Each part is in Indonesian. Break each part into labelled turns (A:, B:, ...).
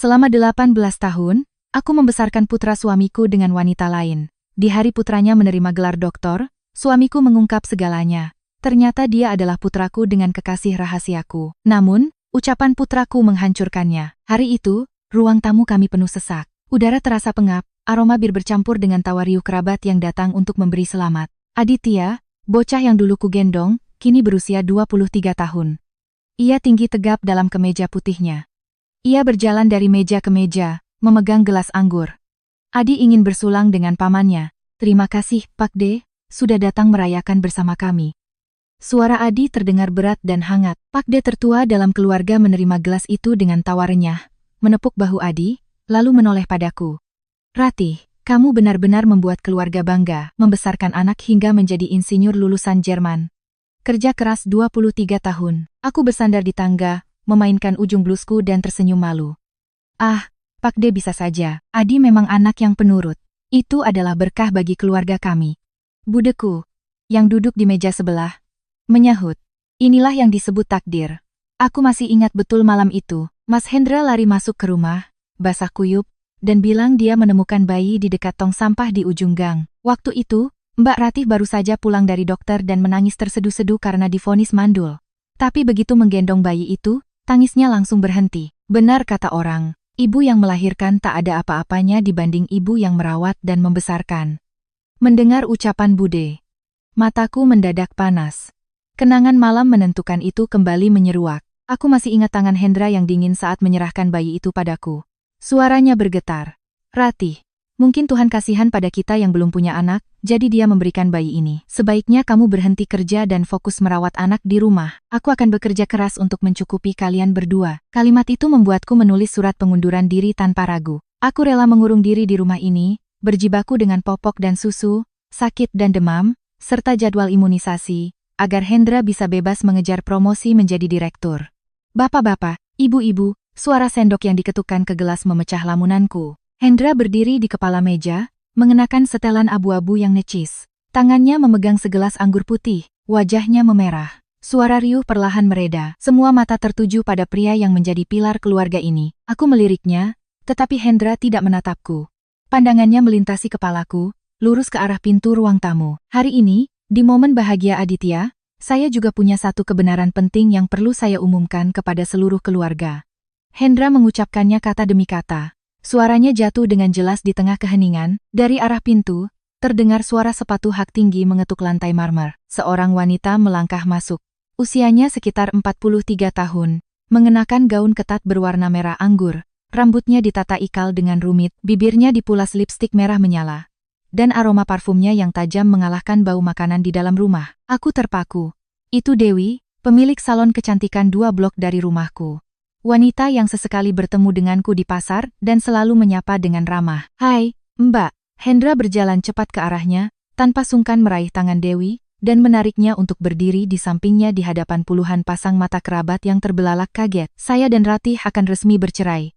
A: Selama 18 tahun, aku membesarkan putra suamiku dengan wanita lain. Di hari putranya menerima gelar doktor, suamiku mengungkap segalanya. Ternyata dia adalah putraku dengan kekasih rahasiaku. Namun, ucapan putraku menghancurkannya. Hari itu, ruang tamu kami penuh sesak. Udara terasa pengap, aroma bir bercampur dengan tawa riuh kerabat yang datang untuk memberi selamat. Aditya, bocah yang dulu kugendong, kini berusia 23 tahun. Ia tinggi tegap dalam kemeja putihnya. Ia berjalan dari meja ke meja, memegang gelas anggur. Adi ingin bersulang dengan pamannya. Terima kasih, Pak De, sudah datang merayakan bersama kami. Suara Adi terdengar berat dan hangat. Pak De tertua dalam keluarga menerima gelas itu dengan tawa renyah, menepuk bahu Adi, lalu menoleh padaku. Ratih, kamu benar-benar membuat keluarga bangga, membesarkan anak hingga menjadi insinyur lulusan Jerman. Kerja keras 23 tahun. Aku bersandar di tangga, memainkan ujung blusku dan tersenyum malu. Ah, Pak De bisa saja. Adi memang anak yang penurut. Itu adalah berkah bagi keluarga kami. Budeku, yang duduk di meja sebelah, menyahut. Inilah yang disebut takdir. Aku masih ingat betul malam itu. Mas Hendra lari masuk ke rumah, basah kuyup, dan bilang dia menemukan bayi di dekat tong sampah di ujung gang. Waktu itu, Mbak Ratih baru saja pulang dari dokter dan menangis terseduh-seduh karena divonis mandul. Tapi begitu menggendong bayi itu, tangisnya langsung berhenti. Benar kata orang, ibu yang melahirkan tak ada apa-apanya dibanding ibu yang merawat dan membesarkan. Mendengar ucapan Bude, mataku mendadak panas. Kenangan malam menentukan itu kembali menyeruak. Aku masih ingat tangan Hendra yang dingin saat menyerahkan bayi itu padaku. Suaranya bergetar. Ratih, mungkin Tuhan kasihan pada kita yang belum punya anak, jadi dia memberikan bayi ini. Sebaiknya kamu berhenti kerja dan fokus merawat anak di rumah. Aku akan bekerja keras untuk mencukupi kalian berdua. Kalimat itu membuatku menulis surat pengunduran diri tanpa ragu. Aku rela mengurung diri di rumah ini, berjibaku dengan popok dan susu, sakit dan demam, serta jadwal imunisasi, agar Hendra bisa bebas mengejar promosi menjadi direktur. Bapak-bapak, ibu-ibu, suara sendok yang diketukkan ke gelas memecah lamunanku. Hendra berdiri di kepala meja, mengenakan setelan abu-abu yang necis. Tangannya memegang segelas anggur putih, wajahnya memerah. Suara riuh perlahan mereda. Semua mata tertuju pada pria yang menjadi pilar keluarga ini. Aku meliriknya, tetapi Hendra tidak menatapku. Pandangannya melintasi kepalaku, lurus ke arah pintu ruang tamu. Hari ini, di momen bahagia Aditya, saya juga punya satu kebenaran penting yang perlu saya umumkan kepada seluruh keluarga. Hendra mengucapkannya kata demi kata. Suaranya jatuh dengan jelas di tengah keheningan. Dari arah pintu, terdengar suara sepatu hak tinggi mengetuk lantai marmer. Seorang wanita melangkah masuk. Usianya sekitar 43 tahun, mengenakan gaun ketat berwarna merah anggur. Rambutnya ditata ikal dengan rumit, bibirnya dipulas lipstik merah menyala. Dan aroma parfumnya yang tajam mengalahkan bau makanan di dalam rumah. Aku terpaku. Itu Dewi, pemilik salon kecantikan 2 blok dari rumahku. Wanita yang sesekali bertemu denganku di pasar dan selalu menyapa dengan ramah. Hai, Mbak. Hendra berjalan cepat ke arahnya, tanpa sungkan meraih tangan Dewi, dan menariknya untuk berdiri di sampingnya di hadapan puluhan pasang mata kerabat yang terbelalak kaget. Saya dan Ratih akan resmi bercerai.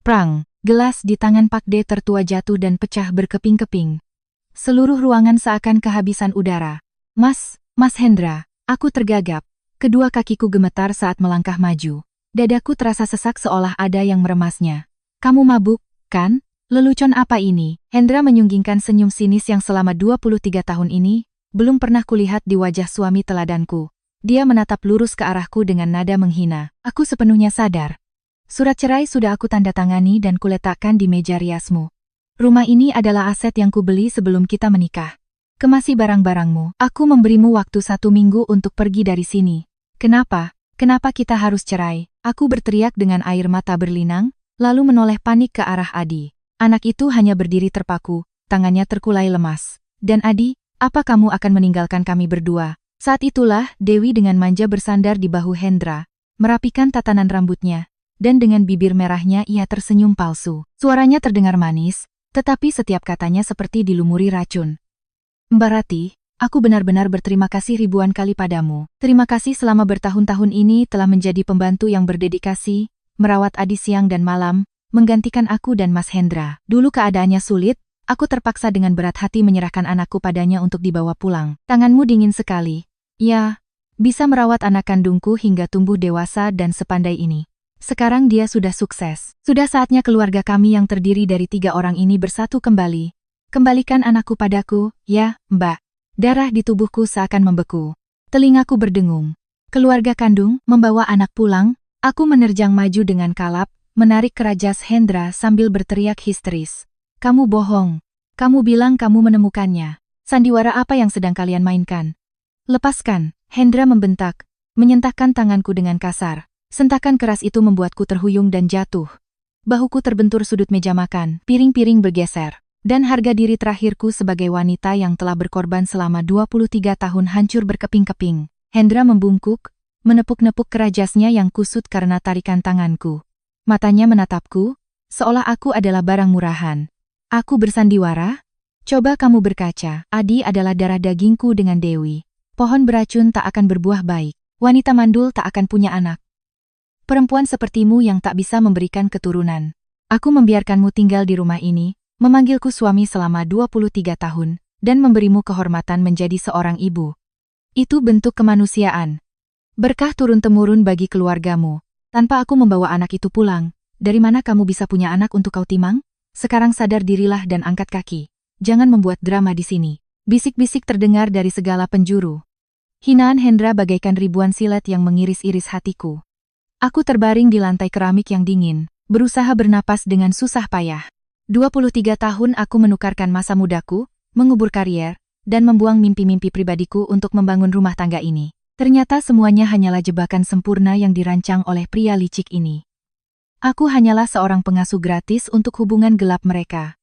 A: Prang, gelas di tangan Pak De tertua jatuh dan pecah berkeping-keping. Seluruh ruangan seakan kehabisan udara. Mas Hendra, aku tergagap. Kedua kakiku gemetar saat melangkah maju. Dadaku terasa sesak seolah ada yang meremasnya. Kamu mabuk, kan? Lelucon apa ini? Hendra menyunggingkan senyum sinis yang selama 23 tahun ini, belum pernah kulihat di wajah suami teladanku. Dia menatap lurus ke arahku dengan nada menghina. Aku sepenuhnya sadar. Surat cerai sudah aku tanda tangani dan kuletakkan di meja riasmu. Rumah ini adalah aset yang kubeli sebelum kita menikah. Kemasi barang-barangmu. Aku memberimu waktu 1 minggu untuk pergi dari sini. Kenapa? Kenapa kita harus cerai? Aku berteriak dengan air mata berlinang, lalu menoleh panik ke arah Adi. Anak itu hanya berdiri terpaku, tangannya terkulai lemas. Dan Adi, apa kamu akan meninggalkan kami berdua? Saat itulah Dewi dengan manja bersandar di bahu Hendra, merapikan tatanan rambutnya, dan dengan bibir merahnya ia tersenyum palsu. Suaranya terdengar manis, tetapi setiap katanya seperti dilumuri racun. Mbak Ratih, aku benar-benar berterima kasih ribuan kali padamu. Terima kasih selama bertahun-tahun ini telah menjadi pembantu yang berdedikasi, merawat Adi siang dan malam, menggantikan aku dan Mas Hendra. Dulu keadaannya sulit, aku terpaksa dengan berat hati menyerahkan anakku padanya untuk dibawa pulang. Tanganmu dingin sekali. Ya, bisa merawat anak kandungku hingga tumbuh dewasa dan sepandai ini. Sekarang dia sudah sukses. Sudah saatnya keluarga kami yang terdiri dari 3 orang ini bersatu kembali. Kembalikan anakku padaku, ya, Mbak. Darah di tubuhku seakan membeku. Telingaku berdengung. Keluarga kandung membawa anak pulang. Aku menerjang maju dengan kalap, menarik kerajas Hendra sambil berteriak histeris. Kamu bohong. Kamu bilang kamu menemukannya. Sandiwara apa yang sedang kalian mainkan? Lepaskan, Hendra membentak, menyentakkan tanganku dengan kasar. Sentakan keras itu membuatku terhuyung dan jatuh. Bahuku terbentur sudut meja makan, piring-piring bergeser. Dan harga diri terakhirku sebagai wanita yang telah berkorban selama 23 tahun hancur berkeping-keping. Hendra membungkuk, menepuk-nepuk kerajasnya yang kusut karena tarikan tanganku. Matanya menatapku, seolah aku adalah barang murahan. Aku bersandiwara? Coba kamu berkaca, Adi adalah darah dagingku dengan Dewi. Pohon beracun tak akan berbuah baik. Wanita mandul tak akan punya anak. Perempuan sepertimu yang tak bisa memberikan keturunan. Aku membiarkanmu tinggal di rumah ini, memanggilku suami selama 23 tahun, dan memberimu kehormatan menjadi seorang ibu. Itu bentuk kemanusiaan. Berkah turun-temurun bagi keluargamu. Tanpa aku membawa anak itu pulang, dari mana kamu bisa punya anak untuk kau timang? Sekarang sadar dirilah dan angkat kaki. Jangan membuat drama di sini. Bisik-bisik terdengar dari segala penjuru. Hinaan Hendra bagaikan ribuan silet yang mengiris-iris hatiku. Aku terbaring di lantai keramik yang dingin, berusaha bernapas dengan susah payah. 23 tahun aku menukarkan masa mudaku, mengubur karier, dan membuang mimpi-mimpi pribadiku untuk membangun rumah tangga ini. Ternyata semuanya hanyalah jebakan sempurna yang dirancang oleh pria licik ini. Aku hanyalah seorang pengasuh gratis untuk hubungan gelap mereka.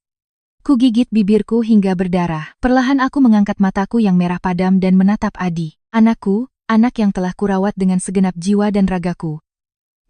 A: Ku gigit bibirku hingga berdarah. Perlahan aku mengangkat mataku yang merah padam dan menatap Adi. Anakku, anak yang telah kurawat dengan segenap jiwa dan ragaku.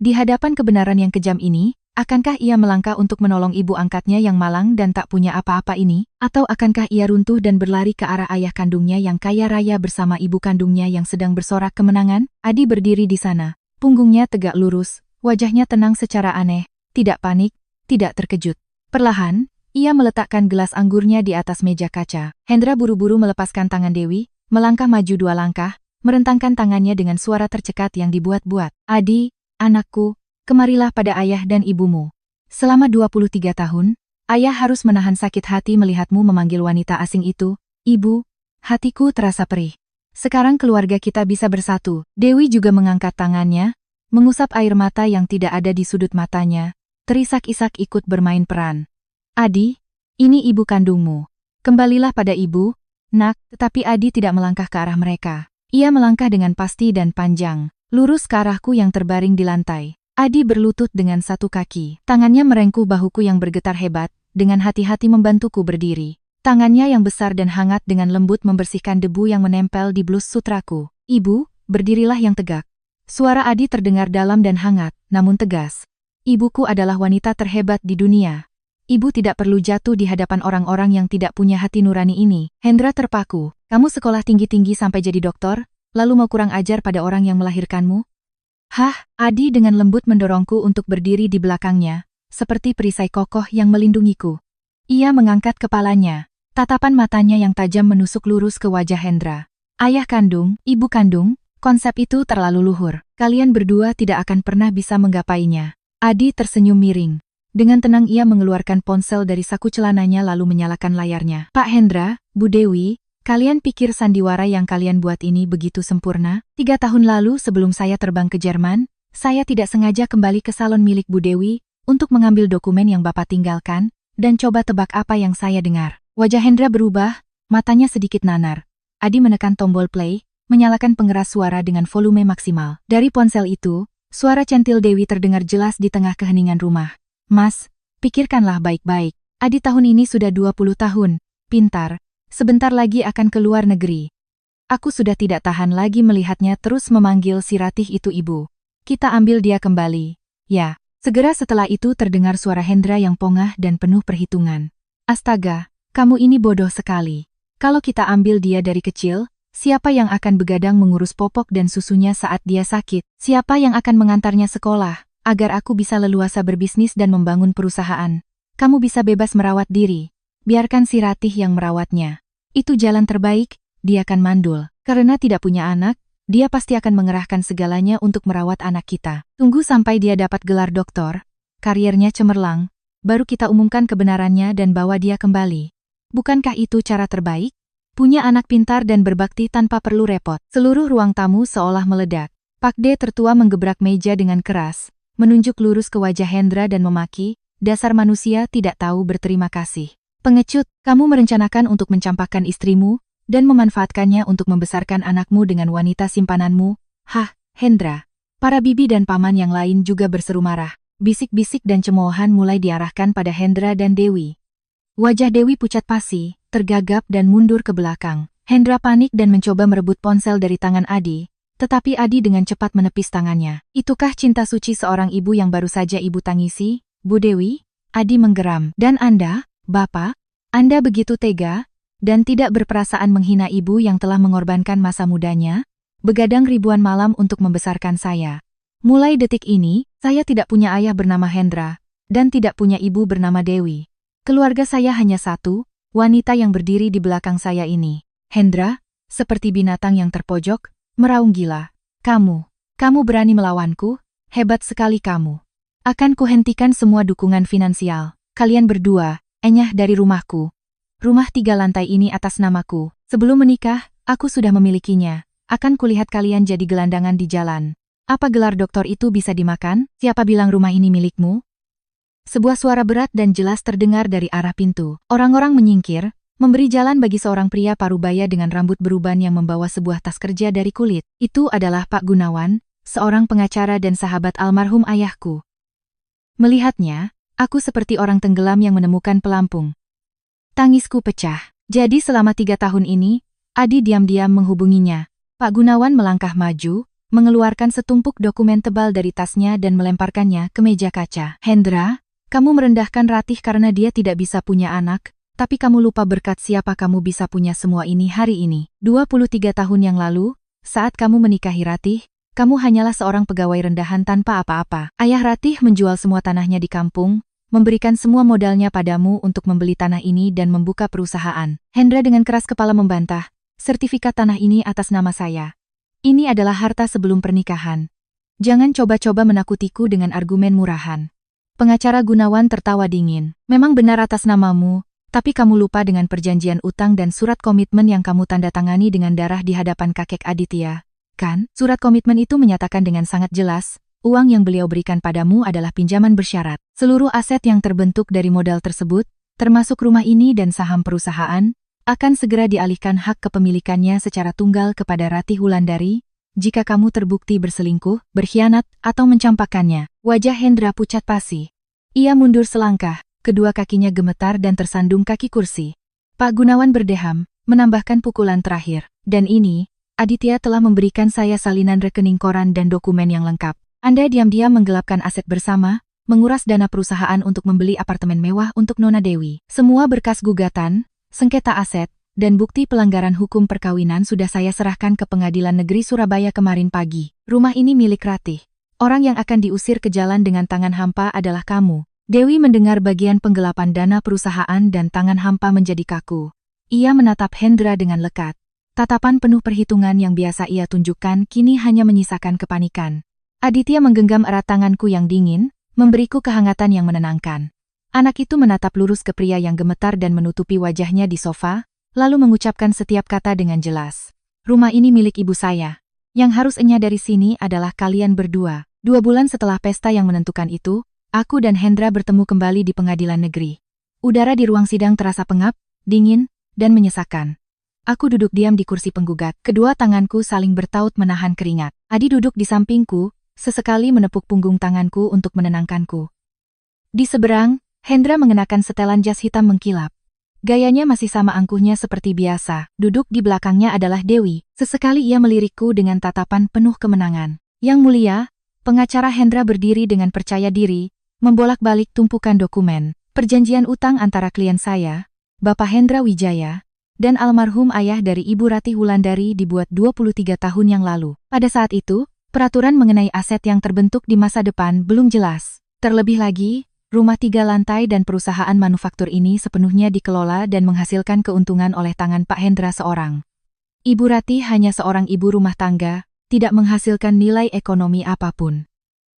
A: Di hadapan kebenaran yang kejam ini, akankah ia melangkah untuk menolong ibu angkatnya yang malang dan tak punya apa-apa ini? Atau akankah ia runtuh dan berlari ke arah ayah kandungnya yang kaya raya bersama ibu kandungnya yang sedang bersorak kemenangan? Adi berdiri di sana, punggungnya tegak lurus, wajahnya tenang secara aneh, tidak panik, tidak terkejut. Perlahan, ia meletakkan gelas anggurnya di atas meja kaca. Hendra buru-buru melepaskan tangan Dewi, melangkah maju 2 langkah, merentangkan tangannya dengan suara tercekat yang dibuat-buat. Adi, anakku, kemarilah pada ayah dan ibumu. Selama 23 tahun, ayah harus menahan sakit hati melihatmu memanggil wanita asing itu, ibu. Hatiku terasa perih. Sekarang keluarga kita bisa bersatu. Dewi juga mengangkat tangannya, mengusap air mata yang tidak ada di sudut matanya, terisak-isak ikut bermain peran. Adi, ini ibu kandungmu. Kembalilah pada ibu, nak. Tetapi Adi tidak melangkah ke arah mereka. Ia melangkah dengan pasti dan panjang, lurus ke arahku yang terbaring di lantai. Adi berlutut dengan satu kaki. Tangannya merengkuh bahuku yang bergetar hebat, dengan hati-hati membantuku berdiri. Tangannya yang besar dan hangat dengan lembut membersihkan debu yang menempel di blus sutraku. Ibu, berdirilah yang tegak. Suara Adi terdengar dalam dan hangat, namun tegas. Ibuku adalah wanita terhebat di dunia. Ibu tidak perlu jatuh di hadapan orang-orang yang tidak punya hati nurani ini. Hendra terpaku. Kamu sekolah tinggi-tinggi sampai jadi doktor, lalu mau kurang ajar pada orang yang melahirkanmu? Hah, Adi dengan lembut mendorongku untuk berdiri di belakangnya, seperti perisai kokoh yang melindungiku. Ia mengangkat kepalanya, tatapan matanya yang tajam menusuk lurus ke wajah Hendra. Ayah kandung, ibu kandung, konsep itu terlalu luhur. Kalian berdua tidak akan pernah bisa menggapainya. Adi tersenyum miring. Dengan tenang ia mengeluarkan ponsel dari saku celananya lalu menyalakan layarnya. Pak Hendra, Bu Dewi, kalian pikir sandiwara yang kalian buat ini begitu sempurna? 3 tahun lalu sebelum saya terbang ke Jerman, saya tidak sengaja kembali ke salon milik Bu Dewi untuk mengambil dokumen yang Bapak tinggalkan, dan coba tebak apa yang saya dengar. Wajah Hendra berubah, matanya sedikit nanar. Adi menekan tombol play, menyalakan pengeras suara dengan volume maksimal. Dari ponsel itu, suara centil Dewi terdengar jelas di tengah keheningan rumah. Mas, pikirkanlah baik-baik. Adi tahun ini sudah 20 tahun, pintar, sebentar lagi akan ke luar negeri. Aku sudah tidak tahan lagi melihatnya terus memanggil si Ratih itu ibu. Kita ambil dia kembali. Ya, segera setelah itu terdengar suara Hendra yang pongah dan penuh perhitungan. Astaga, kamu ini bodoh sekali. Kalau kita ambil dia dari kecil, siapa yang akan begadang mengurus popok dan susunya saat dia sakit? Siapa yang akan mengantarnya sekolah? Agar aku bisa leluasa berbisnis dan membangun perusahaan. Kamu bisa bebas merawat diri. Biarkan si Ratih yang merawatnya. Itu jalan terbaik, dia kan mandul. Karena tidak punya anak, dia pasti akan mengerahkan segalanya untuk merawat anak kita. Tunggu sampai dia dapat gelar doktor, kariernya cemerlang, baru kita umumkan kebenarannya dan bawa dia kembali. Bukankah itu cara terbaik? Punya anak pintar dan berbakti tanpa perlu repot. Seluruh ruang tamu seolah meledak. Pak D tertua menggebrak meja dengan keras, menunjuk lurus ke wajah Hendra dan memaki, dasar manusia tidak tahu berterima kasih. Pengecut, kamu merencanakan untuk mencampakkan istrimu, dan memanfaatkannya untuk membesarkan anakmu dengan wanita simpananmu. Hah, Hendra. Para bibi dan paman yang lain juga berseru marah. Bisik-bisik dan cemoohan mulai diarahkan pada Hendra dan Dewi. Wajah Dewi pucat pasi, tergagap dan mundur ke belakang. Hendra panik dan mencoba merebut ponsel dari tangan Adi, tetapi Adi dengan cepat menepis tangannya. Itukah cinta suci seorang ibu yang baru saja ibu tangisi, Bu Dewi? Adi menggeram. Dan Anda, Bapak? Anda begitu tega dan tidak berperasaan menghina ibu yang telah mengorbankan masa mudanya, begadang ribuan malam untuk membesarkan saya. Mulai detik ini, saya tidak punya ayah bernama Hendra, dan tidak punya ibu bernama Dewi. Keluarga saya hanya satu, wanita yang berdiri di belakang saya ini. Hendra, seperti binatang yang terpojok, meraung gila. Kamu berani melawanku? Hebat sekali kamu. Akan kuhentikan semua dukungan finansial. Kalian berdua, enyah dari rumahku. Rumah 3 lantai ini atas namaku. Sebelum menikah, aku sudah memilikinya. Akan kulihat kalian jadi gelandangan di jalan. Apa gelar doktor itu bisa dimakan? Siapa bilang rumah ini milikmu? Sebuah suara berat dan jelas terdengar dari arah pintu. Orang-orang menyingkir, memberi jalan bagi seorang pria parubaya dengan rambut beruban yang membawa sebuah tas kerja dari kulit. Itu adalah Pak Gunawan, seorang pengacara dan sahabat almarhum ayahku. Melihatnya, aku seperti orang tenggelam yang menemukan pelampung. Tangisku pecah. Jadi selama 3 tahun ini, Adi diam-diam menghubunginya. Pak Gunawan melangkah maju, mengeluarkan setumpuk dokumen tebal dari tasnya dan melemparkannya ke meja kaca. Hendra, kamu merendahkan Ratih karena dia tidak bisa punya anak, tapi kamu lupa berkat siapa kamu bisa punya semua ini hari ini. 23 tahun yang lalu, saat kamu menikahi Ratih, kamu hanyalah seorang pegawai rendahan tanpa apa-apa. Ayah Ratih menjual semua tanahnya di kampung, memberikan semua modalnya padamu untuk membeli tanah ini dan membuka perusahaan. Hendra dengan keras kepala membantah, sertifikat tanah ini atas nama saya. Ini adalah harta sebelum pernikahan. Jangan coba-coba menakutiku dengan argumen murahan. Pengacara Gunawan tertawa dingin. Memang benar atas namamu, tapi kamu lupa dengan perjanjian utang dan surat komitmen yang kamu tanda tangani dengan darah di hadapan kakek Aditya. Kan, surat komitmen itu menyatakan dengan sangat jelas, uang yang beliau berikan padamu adalah pinjaman bersyarat. Seluruh aset yang terbentuk dari modal tersebut, termasuk rumah ini dan saham perusahaan, akan segera dialihkan hak kepemilikannya secara tunggal kepada Ratih Wulandari, jika kamu terbukti berselingkuh, berkhianat, atau mencampakkannya. Wajah Hendra pucat pasi. Ia mundur selangkah, kedua kakinya gemetar dan tersandung kaki kursi. Pak Gunawan berdeham, menambahkan pukulan terakhir. Dan ini, Aditya telah memberikan saya salinan rekening koran dan dokumen yang lengkap. Anda diam-diam menggelapkan aset bersama, menguras dana perusahaan untuk membeli apartemen mewah untuk Nona Dewi. Semua berkas gugatan, sengketa aset, dan bukti pelanggaran hukum perkawinan sudah saya serahkan ke Pengadilan Negeri Surabaya kemarin pagi. Rumah ini milik Ratih. Orang yang akan diusir ke jalan dengan tangan hampa adalah kamu. Dewi mendengar bagian penggelapan dana perusahaan dan tangan hampa menjadi kaku. Ia menatap Hendra dengan lekat. Tatapan penuh perhitungan yang biasa ia tunjukkan kini hanya menyisakan kepanikan. Aditya menggenggam erat tanganku yang dingin, memberiku kehangatan yang menenangkan. Anak itu menatap lurus ke pria yang gemetar dan menutupi wajahnya di sofa, lalu mengucapkan setiap kata dengan jelas. Rumah ini milik ibu saya. Yang harus enyah dari sini adalah kalian berdua. 2 bulan setelah pesta yang menentukan itu, aku dan Hendra bertemu kembali di pengadilan negeri. Udara di ruang sidang terasa pengap, dingin, dan menyesakan. Aku duduk diam di kursi penggugat. Kedua tanganku saling bertaut menahan keringat. Adi duduk di sampingku, sesekali menepuk punggung tanganku untuk menenangkanku. Di seberang, Hendra mengenakan setelan jas hitam mengkilap. Gayanya masih sama angkuhnya seperti biasa. Duduk di belakangnya adalah Dewi. Sesekali ia melirikku dengan tatapan penuh kemenangan. Yang mulia, pengacara Hendra berdiri dengan percaya diri, membolak-balik tumpukan dokumen. Perjanjian utang antara klien saya, Bapak Hendra Wijaya, dan almarhum ayah dari Ibu Ratih Wulandari dibuat 23 tahun yang lalu. Pada saat itu, peraturan mengenai aset yang terbentuk di masa depan belum jelas. Terlebih lagi, rumah 3 lantai dan perusahaan manufaktur ini sepenuhnya dikelola dan menghasilkan keuntungan oleh tangan Pak Hendra seorang. Ibu Ratih hanya seorang ibu rumah tangga, tidak menghasilkan nilai ekonomi apapun.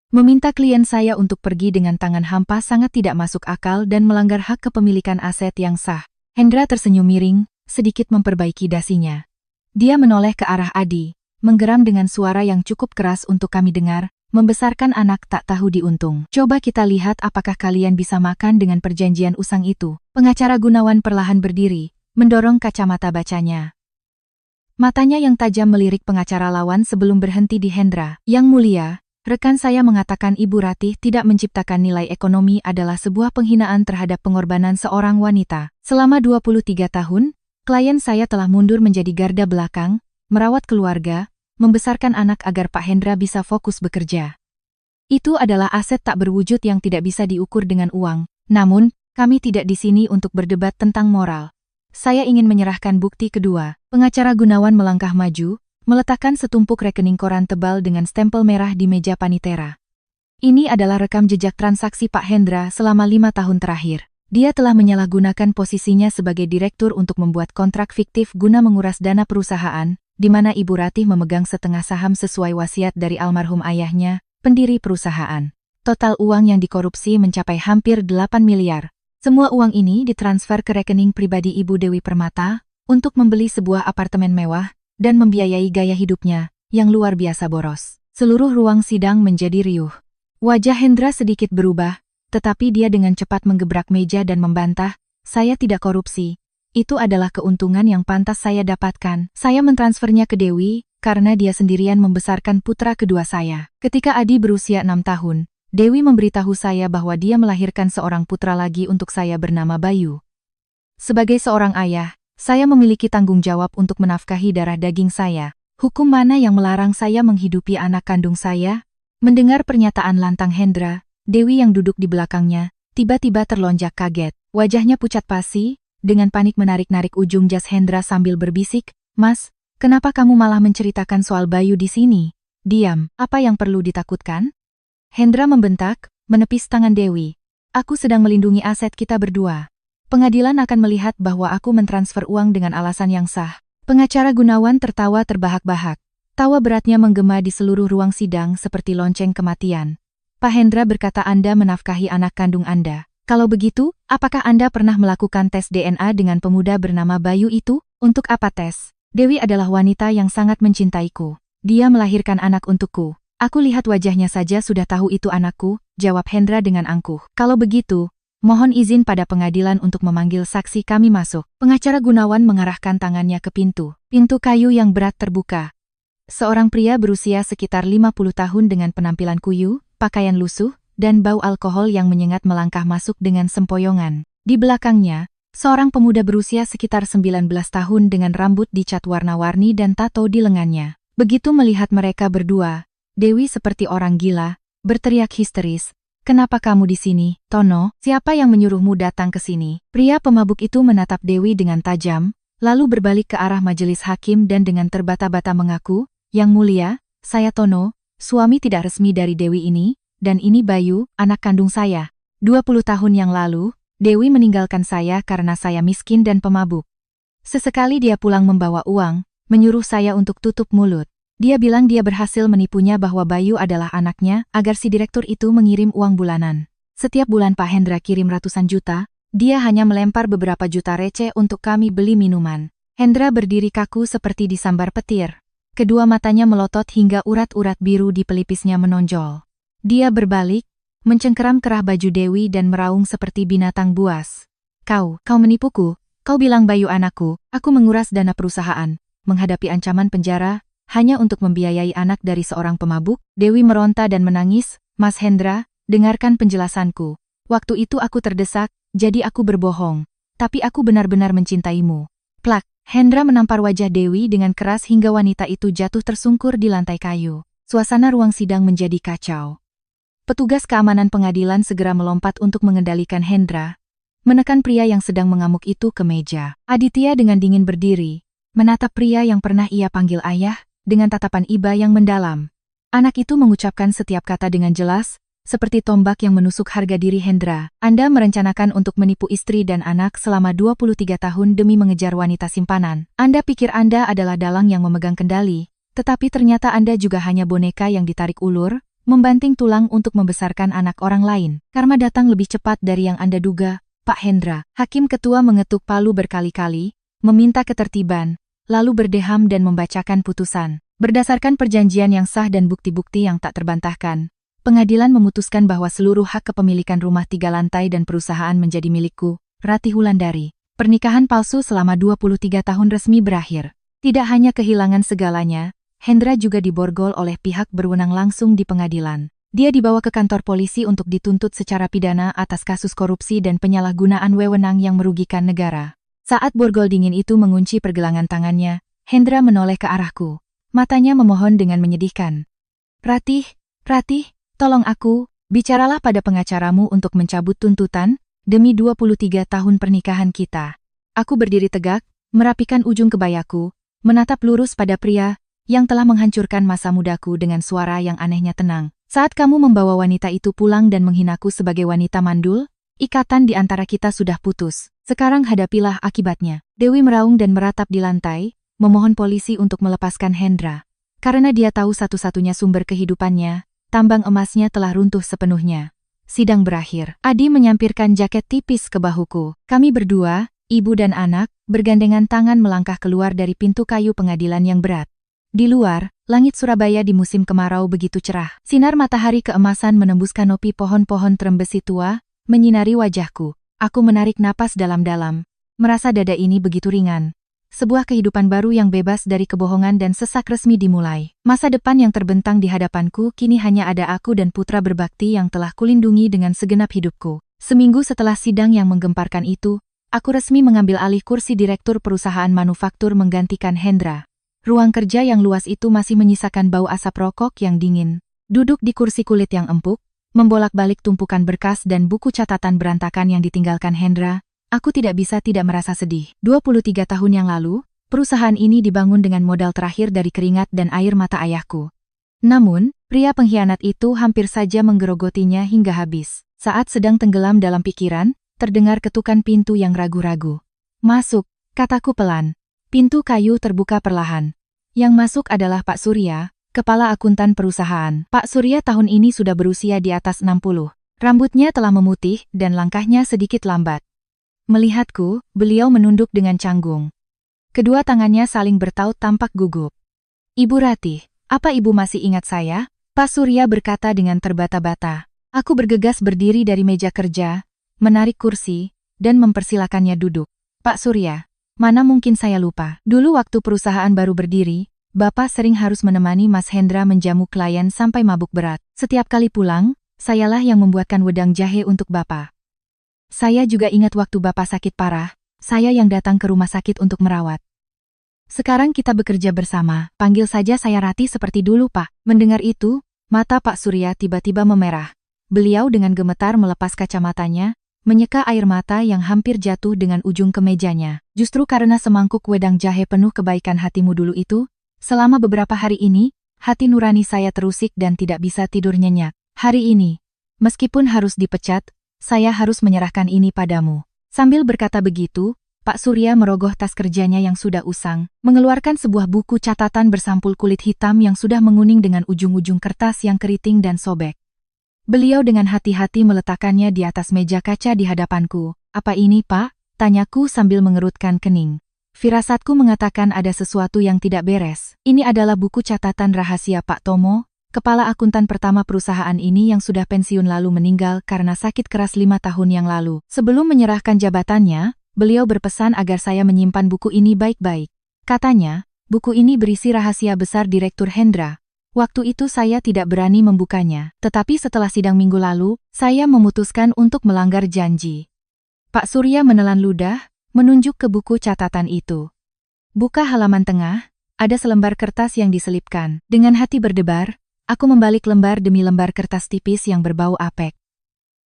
A: Meminta klien saya untuk pergi dengan tangan hampa sangat tidak masuk akal dan melanggar hak kepemilikan aset yang sah. Hendra tersenyum miring, sedikit memperbaiki dasinya. Dia menoleh ke arah Adi, menggeram dengan suara yang cukup keras untuk kami dengar, membesarkan anak tak tahu diuntung. Coba kita lihat apakah kalian bisa makan dengan perjanjian usang itu. Pengacara Gunawan perlahan berdiri, mendorong kacamata bacanya. Matanya yang tajam melirik pengacara lawan sebelum berhenti di Hendra. Yang mulia, rekan saya mengatakan Ibu Ratih tidak menciptakan nilai ekonomi adalah sebuah penghinaan terhadap pengorbanan seorang wanita. Selama 23 tahun, klien saya telah mundur menjadi garda belakang, merawat keluarga, membesarkan anak agar Pak Hendra bisa fokus bekerja. Itu adalah aset tak berwujud yang tidak bisa diukur dengan uang. Namun, kami tidak di sini untuk berdebat tentang moral. Saya ingin menyerahkan bukti kedua. Pengacara Gunawan melangkah maju, meletakkan setumpuk rekening koran tebal dengan stempel merah di meja panitera. Ini adalah rekam jejak transaksi Pak Hendra selama 5 tahun terakhir. Dia telah menyalahgunakan posisinya sebagai direktur untuk membuat kontrak fiktif guna menguras dana perusahaan, di mana Ibu Ratih memegang setengah saham sesuai wasiat dari almarhum ayahnya, pendiri perusahaan. Total uang yang dikorupsi mencapai hampir 8 miliar. Semua uang ini ditransfer ke rekening pribadi Ibu Dewi Permata untuk membeli sebuah apartemen mewah dan membiayai gaya hidupnya yang luar biasa boros. Seluruh ruang sidang menjadi riuh. Wajah Hendra sedikit berubah, tetapi dia dengan cepat menggebrak meja dan membantah, "Saya tidak korupsi. Itu adalah keuntungan yang pantas saya dapatkan. Saya mentransfernya ke Dewi karena dia sendirian membesarkan putra kedua saya. Ketika Adi berusia 6 tahun, Dewi memberitahu saya bahwa dia melahirkan seorang putra lagi untuk saya bernama Bayu. Sebagai seorang ayah, saya memiliki tanggung jawab untuk menafkahi darah daging saya. Hukum mana yang melarang saya menghidupi anak kandung saya?" Mendengar pernyataan lantang Hendra, Dewi yang duduk di belakangnya, tiba-tiba terlonjak kaget. Wajahnya pucat pasi, dengan panik menarik-narik ujung jas Hendra sambil berbisik, "Mas, kenapa kamu malah menceritakan soal Bayu di sini? Diam, apa yang perlu ditakutkan?" Hendra membentak, menepis tangan Dewi. "Aku sedang melindungi aset kita berdua. Pengadilan akan melihat bahwa aku mentransfer uang dengan alasan yang sah." Pengacara Gunawan tertawa terbahak-bahak. Tawa beratnya menggema di seluruh ruang sidang seperti lonceng kematian. "Pak Hendra berkata Anda menafkahi anak kandung Anda. Kalau begitu, apakah Anda pernah melakukan tes DNA dengan pemuda bernama Bayu itu? Untuk apa tes? Dewi adalah wanita yang sangat mencintaiku. Dia melahirkan anak untukku. Aku lihat wajahnya saja sudah tahu itu anakku," jawab Hendra dengan angkuh. "Kalau begitu, mohon izin pada pengadilan untuk memanggil saksi kami masuk." Pengacara Gunawan mengarahkan tangannya ke pintu. Pintu kayu yang berat terbuka. Seorang pria berusia sekitar 50 tahun dengan penampilan kuyu, pakaian lusuh, dan bau alkohol yang menyengat melangkah masuk dengan sempoyongan. Di belakangnya, seorang pemuda berusia sekitar 19 tahun dengan rambut dicat warna-warni dan tato di lengannya. Begitu melihat mereka berdua, Dewi seperti orang gila, berteriak histeris, "Kenapa kamu di sini, Tono? Siapa yang menyuruhmu datang ke sini?" Pria pemabuk itu menatap Dewi dengan tajam, lalu berbalik ke arah majelis hakim dan dengan terbata-bata mengaku, "Yang mulia, saya Tono, suami tidak resmi dari Dewi ini, dan ini Bayu, anak kandung saya. 20 tahun yang lalu, Dewi meninggalkan saya karena saya miskin dan pemabuk. Sesekali dia pulang membawa uang, menyuruh saya untuk tutup mulut. Dia bilang dia berhasil menipunya bahwa Bayu adalah anaknya agar si direktur itu mengirim uang bulanan. Setiap bulan Pak Hendra kirim ratusan juta, dia hanya melempar beberapa juta receh untuk kami beli minuman." Hendra berdiri kaku seperti disambar petir. Kedua matanya melotot hingga urat-urat biru di pelipisnya menonjol. Dia berbalik, mencengkeram kerah baju Dewi dan meraung seperti binatang buas. Kau menipuku, kau bilang Bayu anakku, aku menguras dana perusahaan, menghadapi ancaman penjara, hanya untuk membiayai anak dari seorang pemabuk." Dewi meronta dan menangis, "Mas Hendra, dengarkan penjelasanku. Waktu itu aku terdesak, jadi aku berbohong. Tapi aku benar-benar mencintaimu." Plak, Hendra menampar wajah Dewi dengan keras hingga wanita itu jatuh tersungkur di lantai kayu. Suasana ruang sidang menjadi kacau. Petugas keamanan pengadilan segera melompat untuk mengendalikan Hendra, menekan pria yang sedang mengamuk itu ke meja. Aditya dengan dingin berdiri, menatap pria yang pernah ia panggil ayah, dengan tatapan iba yang mendalam. Anak itu mengucapkan setiap kata dengan jelas, seperti tombak yang menusuk harga diri Hendra. "Anda merencanakan untuk menipu istri dan anak selama 23 tahun demi mengejar wanita simpanan. Anda pikir Anda adalah dalang yang memegang kendali, Tetapi ternyata Anda juga hanya boneka yang ditarik ulur, membanting tulang untuk membesarkan anak orang lain. Karma datang lebih cepat dari yang Anda duga, Pak Hendra. Hakim ketua mengetuk palu berkali-kali, meminta ketertiban, lalu berdeham dan membacakan putusan. Berdasarkan perjanjian yang sah dan bukti-bukti yang tak terbantahkan, pengadilan memutuskan bahwa seluruh hak kepemilikan rumah 3 lantai dan perusahaan menjadi milikku, Ratih Wulandari. Pernikahan palsu selama 23 tahun resmi berakhir. Tidak hanya kehilangan segalanya, Hendra juga diborgol oleh pihak berwenang langsung di pengadilan. Dia dibawa ke kantor polisi untuk dituntut secara pidana atas kasus korupsi dan penyalahgunaan wewenang yang merugikan negara. Saat borgol dingin itu mengunci pergelangan tangannya, Hendra menoleh ke arahku. Matanya memohon dengan menyedihkan. Ratih, tolong aku, bicaralah pada pengacaramu untuk mencabut tuntutan, demi 23 tahun pernikahan kita. Aku berdiri tegak, merapikan ujung kebayaku, menatap lurus pada pria yang telah menghancurkan masa mudaku dengan suara yang anehnya tenang. Saat kamu membawa wanita itu pulang dan menghinaku sebagai wanita mandul, ikatan di antara kita sudah putus. Sekarang hadapilah akibatnya. Dewi meraung dan meratap di lantai, memohon polisi untuk melepaskan Hendra. Karena dia tahu satu-satunya sumber kehidupannya, tambang emasnya telah runtuh sepenuhnya. Sidang berakhir. Adi menyampirkan jaket tipis ke bahuku. Kami berdua, ibu dan anak, bergandengan tangan melangkah keluar dari pintu kayu pengadilan yang berat. Di luar, langit Surabaya di musim kemarau begitu cerah. Sinar matahari keemasan menembus kanopi pohon-pohon trembesi tua, menyinari wajahku. Aku menarik napas dalam-dalam, merasa dada ini begitu ringan. Sebuah kehidupan baru yang bebas dari kebohongan dan sesak resmi dimulai. Masa depan yang terbentang di hadapanku kini hanya ada aku dan putra berbakti yang telah kulindungi dengan segenap hidupku. Seminggu setelah sidang yang menggemparkan itu, aku resmi mengambil alih kursi direktur perusahaan manufaktur menggantikan Hendra. Ruang kerja yang luas itu masih menyisakan bau asap rokok yang dingin. Duduk di kursi kulit yang empuk, membolak-balik tumpukan berkas dan buku catatan berantakan yang ditinggalkan Hendra, aku tidak bisa tidak merasa sedih. 23 tahun yang lalu, perusahaan ini dibangun dengan modal terakhir dari keringat dan air mata ayahku. Namun, pria pengkhianat itu hampir saja menggerogotinya hingga habis. Saat sedang tenggelam dalam pikiran, terdengar ketukan pintu yang ragu-ragu. Masuk, kataku pelan. Pintu kayu terbuka perlahan. Yang masuk adalah Pak Surya, kepala akuntan perusahaan. Pak Surya tahun ini sudah berusia di atas 60. Rambutnya telah memutih dan langkahnya sedikit lambat. Melihatku, beliau menunduk dengan canggung. Kedua tangannya saling bertaut tampak gugup. Ibu Ratih, apa ibu masih ingat saya? Pak Surya berkata dengan terbata-bata. Aku bergegas berdiri dari meja kerja, menarik kursi, dan mempersilakannya duduk. Pak Surya, mana mungkin saya lupa. Dulu waktu perusahaan baru berdiri, Bapak sering harus menemani Mas Hendra menjamu klien sampai mabuk berat. Setiap kali pulang, sayalah yang membuatkan wedang jahe untuk Bapak. Saya juga ingat waktu Bapak sakit parah, saya yang datang ke rumah sakit untuk merawat. Sekarang kita bekerja bersama, panggil saja saya Ratih seperti dulu Pak. Mendengar itu, mata Pak Surya tiba-tiba memerah. Beliau dengan gemetar melepas kacamatanya, menyeka air mata yang hampir jatuh dengan ujung kemejanya. Justru karena semangkuk wedang jahe penuh kebaikan hatimu dulu itu, selama beberapa hari ini, hati nurani saya terusik dan tidak bisa tidur nyenyak. Hari ini, meskipun harus dipecat, saya harus menyerahkan ini padamu. Sambil berkata begitu, Pak Surya merogoh tas kerjanya yang sudah usang, mengeluarkan sebuah buku catatan bersampul kulit hitam yang sudah menguning dengan ujung-ujung kertas yang keriting dan sobek. Beliau dengan hati-hati meletakkannya di atas meja kaca di hadapanku. Apa ini, Pak? Tanyaku sambil mengerutkan kening. Firasatku mengatakan ada sesuatu yang tidak beres. Ini adalah buku catatan rahasia Pak Tomo, kepala akuntan pertama perusahaan ini yang sudah pensiun lalu meninggal karena sakit keras 5 tahun yang lalu. Sebelum menyerahkan jabatannya, beliau berpesan agar saya menyimpan buku ini baik-baik. Katanya, buku ini berisi rahasia besar Direktur Hendra. Waktu itu saya tidak berani membukanya, tetapi setelah sidang minggu lalu, saya memutuskan untuk melanggar janji. Pak Surya menelan ludah, menunjuk ke buku catatan itu. Buka halaman tengah, ada selembar kertas yang diselipkan. Dengan hati berdebar, aku membalik lembar demi lembar kertas tipis yang berbau apek.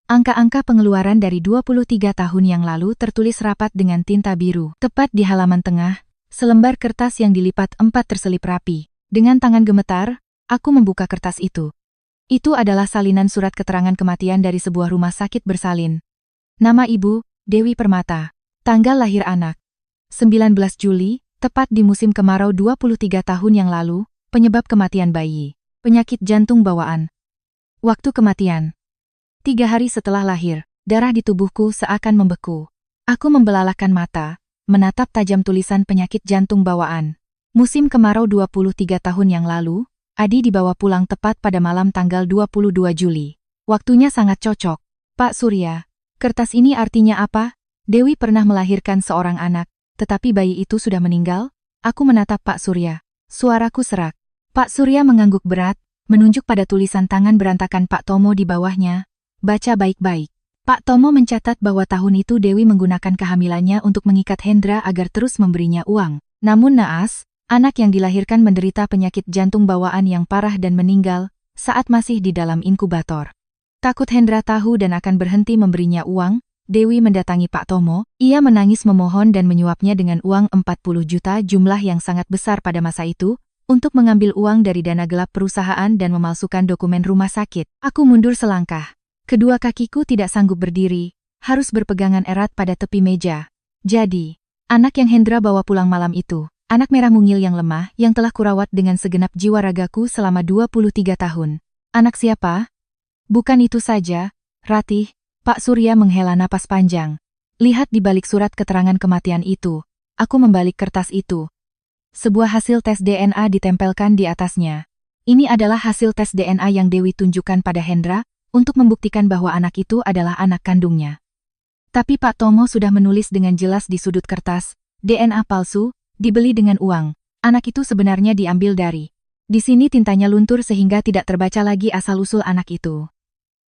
A: Angka-angka pengeluaran dari 23 tahun yang lalu tertulis rapat dengan tinta biru. Tepat di halaman tengah, selembar kertas yang dilipat 4 terselip rapi. Dengan tangan gemetar, aku membuka kertas itu. Itu adalah salinan surat keterangan kematian dari sebuah rumah sakit bersalin. Nama ibu, Dewi Permata. Tanggal lahir anak, 19 Juli, tepat di musim kemarau 23 tahun yang lalu, Penyebab kematian bayi. Penyakit jantung bawaan. Waktu kematian. 3 hari setelah lahir, darah di tubuhku seakan membeku. Aku membelalakan mata, menatap tajam tulisan penyakit jantung bawaan. Musim kemarau 23 tahun yang lalu, Adi dibawa pulang tepat pada malam tanggal 22 Juli. Waktunya sangat cocok. Pak Surya, kertas ini artinya apa? Dewi pernah melahirkan seorang anak, tetapi bayi itu sudah meninggal? Aku menatap Pak Surya. Suaraku serak. Pak Surya mengangguk berat, menunjuk pada tulisan tangan berantakan Pak Tomo di bawahnya. Baca baik-baik. Pak Tomo mencatat bahwa tahun itu Dewi menggunakan kehamilannya untuk mengikat Hendra agar terus memberinya uang. Namun naas, anak yang dilahirkan menderita penyakit jantung bawaan yang parah dan meninggal saat masih di dalam inkubator. Takut Hendra tahu dan akan berhenti memberinya uang, Dewi mendatangi Pak Tomo. Ia menangis memohon dan menyuapnya dengan uang 40 juta, jumlah yang sangat besar pada masa itu, untuk mengambil uang dari dana gelap perusahaan dan memalsukan dokumen rumah sakit. Aku mundur selangkah. Kedua kakiku tidak sanggup berdiri, harus berpegangan erat pada tepi meja. Jadi, anak yang Hendra bawa pulang malam itu, anak merah mungil yang lemah yang telah kurawat dengan segenap jiwa ragaku selama 23 tahun. Anak siapa? Bukan itu saja, Ratih. Pak Surya menghela napas panjang. Lihat di balik surat keterangan kematian itu. Aku membalik kertas itu. Sebuah hasil tes DNA ditempelkan di atasnya. Ini adalah hasil tes DNA yang Dewi tunjukkan pada Hendra, untuk membuktikan bahwa anak itu adalah anak kandungnya. Tapi Pak Tomo sudah menulis dengan jelas di sudut kertas, DNA palsu, dibeli dengan uang. Anak itu sebenarnya diambil dari. Di sini tintanya luntur sehingga tidak terbaca lagi asal-usul anak itu.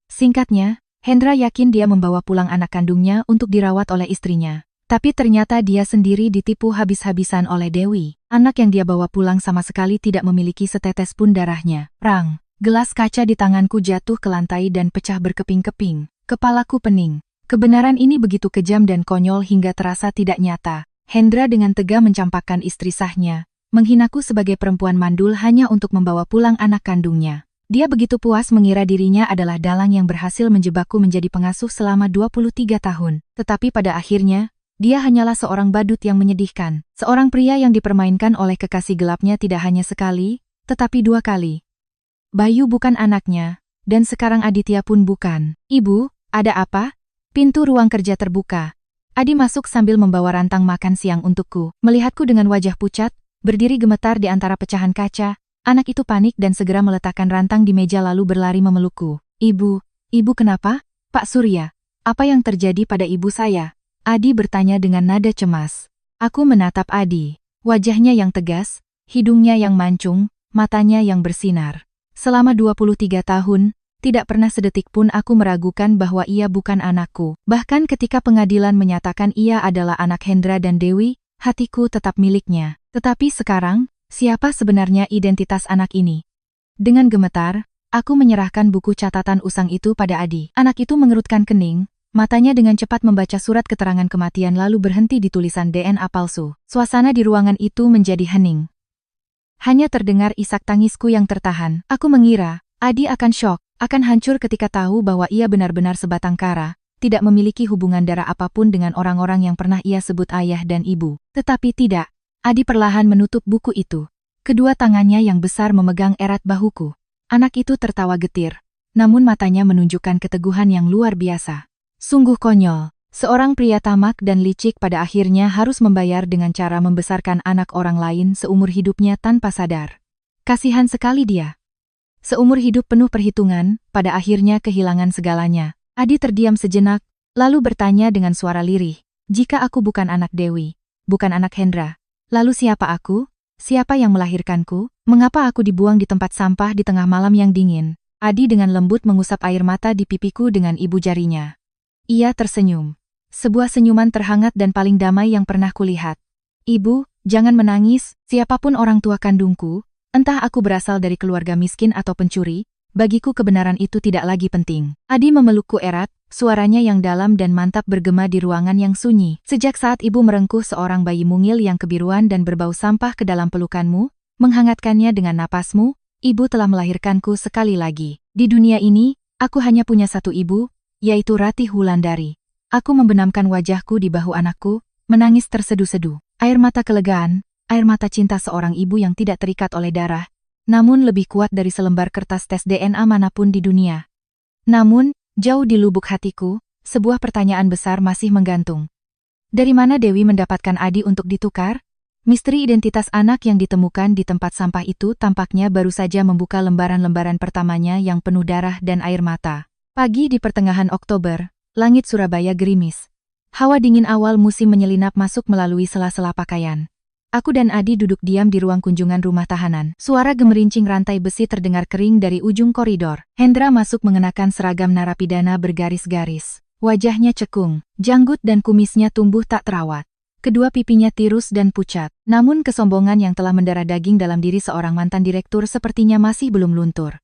A: Singkatnya, Hendra yakin dia membawa pulang anak kandungnya untuk dirawat oleh istrinya. Tapi ternyata dia sendiri ditipu habis-habisan oleh Dewi. Anak yang dia bawa pulang sama sekali tidak memiliki setetes pun darahnya. Rang. Gelas kaca di tanganku jatuh ke lantai dan pecah berkeping-keping. Kepalaku pening. Kebenaran ini begitu kejam dan konyol hingga terasa tidak nyata. Hendra dengan tega mencampakkan istri sahnya, menghinaku sebagai perempuan mandul hanya untuk membawa pulang anak kandungnya. Dia begitu puas mengira dirinya adalah dalang yang berhasil menjebakku menjadi pengasuh selama 23 tahun. Tetapi pada akhirnya, dia hanyalah seorang badut yang menyedihkan. Seorang pria yang dipermainkan oleh kekasih gelapnya tidak hanya sekali, tetapi 2 kali. Bayu bukan anaknya, dan sekarang Aditya pun bukan. Ibu, ada apa? Pintu ruang kerja terbuka. Adi masuk sambil membawa rantang makan siang untukku. Melihatku dengan wajah pucat, berdiri gemetar di antara pecahan kaca, anak itu panik dan segera meletakkan rantang di meja lalu berlari memelukku. Ibu kenapa? Pak Surya, apa yang terjadi pada ibu saya? Adi bertanya dengan nada cemas. Aku menatap Adi. Wajahnya yang tegas, hidungnya yang mancung, matanya yang bersinar. Selama 23 tahun, tidak pernah sedetik pun aku meragukan bahwa ia bukan anakku. Bahkan ketika pengadilan menyatakan ia adalah anak Hendra dan Dewi, hatiku tetap miliknya. Tetapi sekarang, siapa sebenarnya identitas anak ini? Dengan gemetar, aku menyerahkan buku catatan usang itu pada Adi. Anak itu mengerutkan kening, matanya dengan cepat membaca surat keterangan kematian lalu berhenti di tulisan DNA palsu. Suasana di ruangan itu menjadi hening. Hanya terdengar isak tangisku yang tertahan. Aku mengira, Adi akan syok, akan hancur ketika tahu bahwa ia benar-benar sebatang kara, tidak memiliki hubungan darah apapun dengan orang-orang yang pernah ia sebut ayah dan ibu. Tetapi tidak, Adi perlahan menutup buku itu. Kedua tangannya yang besar memegang erat bahuku. Anak itu tertawa getir, namun matanya menunjukkan keteguhan yang luar biasa. Sungguh konyol. Seorang pria tamak dan licik pada akhirnya harus membayar dengan cara membesarkan anak orang lain seumur hidupnya tanpa sadar. Kasihan sekali dia. Seumur hidup penuh perhitungan, pada akhirnya kehilangan segalanya. Adi terdiam sejenak, lalu bertanya dengan suara lirih. Jika aku bukan anak Dewi, bukan anak Hendra, lalu siapa aku? Siapa yang melahirkanku? Mengapa aku dibuang di tempat sampah di tengah malam yang dingin? Adi dengan lembut mengusap air mata di pipiku dengan ibu jarinya. Ia tersenyum. Sebuah senyuman terhangat dan paling damai yang pernah kulihat. Ibu, jangan menangis, siapapun orang tua kandungku, entah aku berasal dari keluarga miskin atau pencuri, bagiku kebenaran itu tidak lagi penting. Adi memelukku erat, suaranya yang dalam dan mantap bergema di ruangan yang sunyi. Sejak saat ibu merengkuh seorang bayi mungil yang kebiruan dan berbau sampah ke dalam pelukanmu, menghangatkannya dengan napasmu, ibu telah melahirkanku sekali lagi. Di dunia ini, aku hanya punya satu ibu, yaitu Ratih Wulandari. Aku membenamkan wajahku di bahu anakku, menangis terseduh-seduh. Air mata kelegaan, air mata cinta seorang ibu yang tidak terikat oleh darah, namun lebih kuat dari selembar kertas tes DNA manapun di dunia. Namun, jauh di lubuk hatiku, sebuah pertanyaan besar masih menggantung. Dari mana Dewi mendapatkan Adi untuk ditukar? Misteri identitas anak yang ditemukan di tempat sampah itu tampaknya baru saja membuka lembaran-lembaran pertamanya yang penuh darah dan air mata. Pagi di pertengahan Oktober, langit Surabaya gerimis. Hawa dingin awal musim menyelinap masuk melalui sela-sela pakaian. Aku dan Adi duduk diam di ruang kunjungan rumah tahanan. Suara gemerincing rantai besi terdengar kering dari ujung koridor. Hendra masuk mengenakan seragam narapidana bergaris-garis. Wajahnya cekung, janggut dan kumisnya tumbuh tak terawat. Kedua pipinya tirus dan pucat. Namun kesombongan yang telah mendarah daging dalam diri seorang mantan direktur sepertinya masih belum luntur.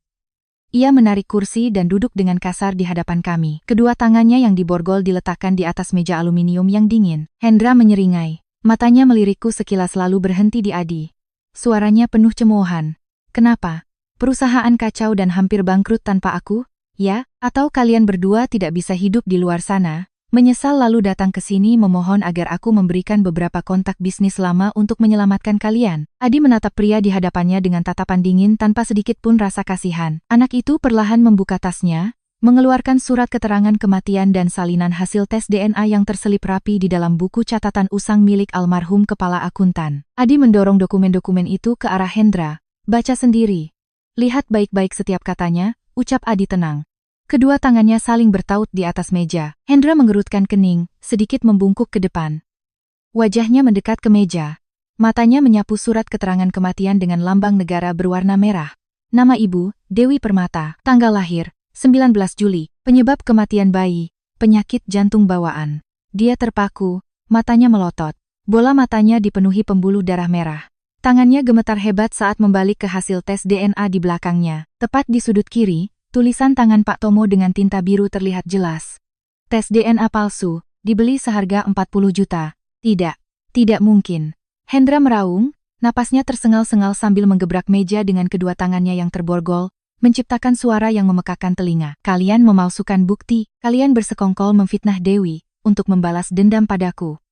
A: Ia menarik kursi dan duduk dengan kasar di hadapan kami. Kedua tangannya yang diborgol diletakkan di atas meja aluminium yang dingin. Hendra menyeringai. Matanya melirikku sekilas lalu berhenti di Adi. Suaranya penuh cemoohan. Kenapa? Perusahaan kacau dan hampir bangkrut tanpa aku? Ya, atau kalian berdua tidak bisa hidup di luar sana? Menyesal lalu datang ke sini memohon agar aku memberikan beberapa kontak bisnis lama untuk menyelamatkan kalian. Adi menatap pria di hadapannya dengan tatapan dingin tanpa sedikit pun rasa kasihan. Anak itu perlahan membuka tasnya, mengeluarkan surat keterangan kematian dan salinan hasil tes DNA yang terselip rapi di dalam buku catatan usang milik almarhum kepala akuntan. Adi mendorong dokumen-dokumen itu ke arah Hendra. Baca sendiri. Lihat baik-baik setiap katanya, ucap Adi tenang. Kedua tangannya saling bertaut di atas meja. Hendra mengerutkan kening, sedikit membungkuk ke depan. Wajahnya mendekat ke meja. Matanya menyapu surat keterangan kematian dengan lambang negara berwarna merah. Nama ibu, Dewi Permata. Tanggal lahir, 19 Juli, penyebab kematian bayi, penyakit jantung bawaan. Dia terpaku, matanya melotot. Bola matanya dipenuhi pembuluh darah merah. Tangannya gemetar hebat saat membalik ke hasil tes DNA di belakangnya. Tepat di sudut kiri, tulisan tangan Pak Tomo dengan tinta biru terlihat jelas. Tes DNA palsu, dibeli seharga 40 juta. Tidak mungkin. Hendra meraung, napasnya tersengal-sengal sambil menggebrak meja dengan kedua tangannya yang terborgol, menciptakan suara yang memekakan telinga. Kalian memalsukan bukti, kalian bersekongkol memfitnah Dewi, untuk membalas dendam padaku.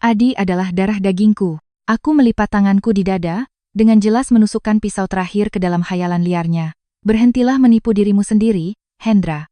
A: Adi adalah darah dagingku. Aku melipat tanganku di dada, dengan jelas menusukkan pisau terakhir ke dalam khayalan liarnya. Berhentilah menipu dirimu sendiri, Hendra.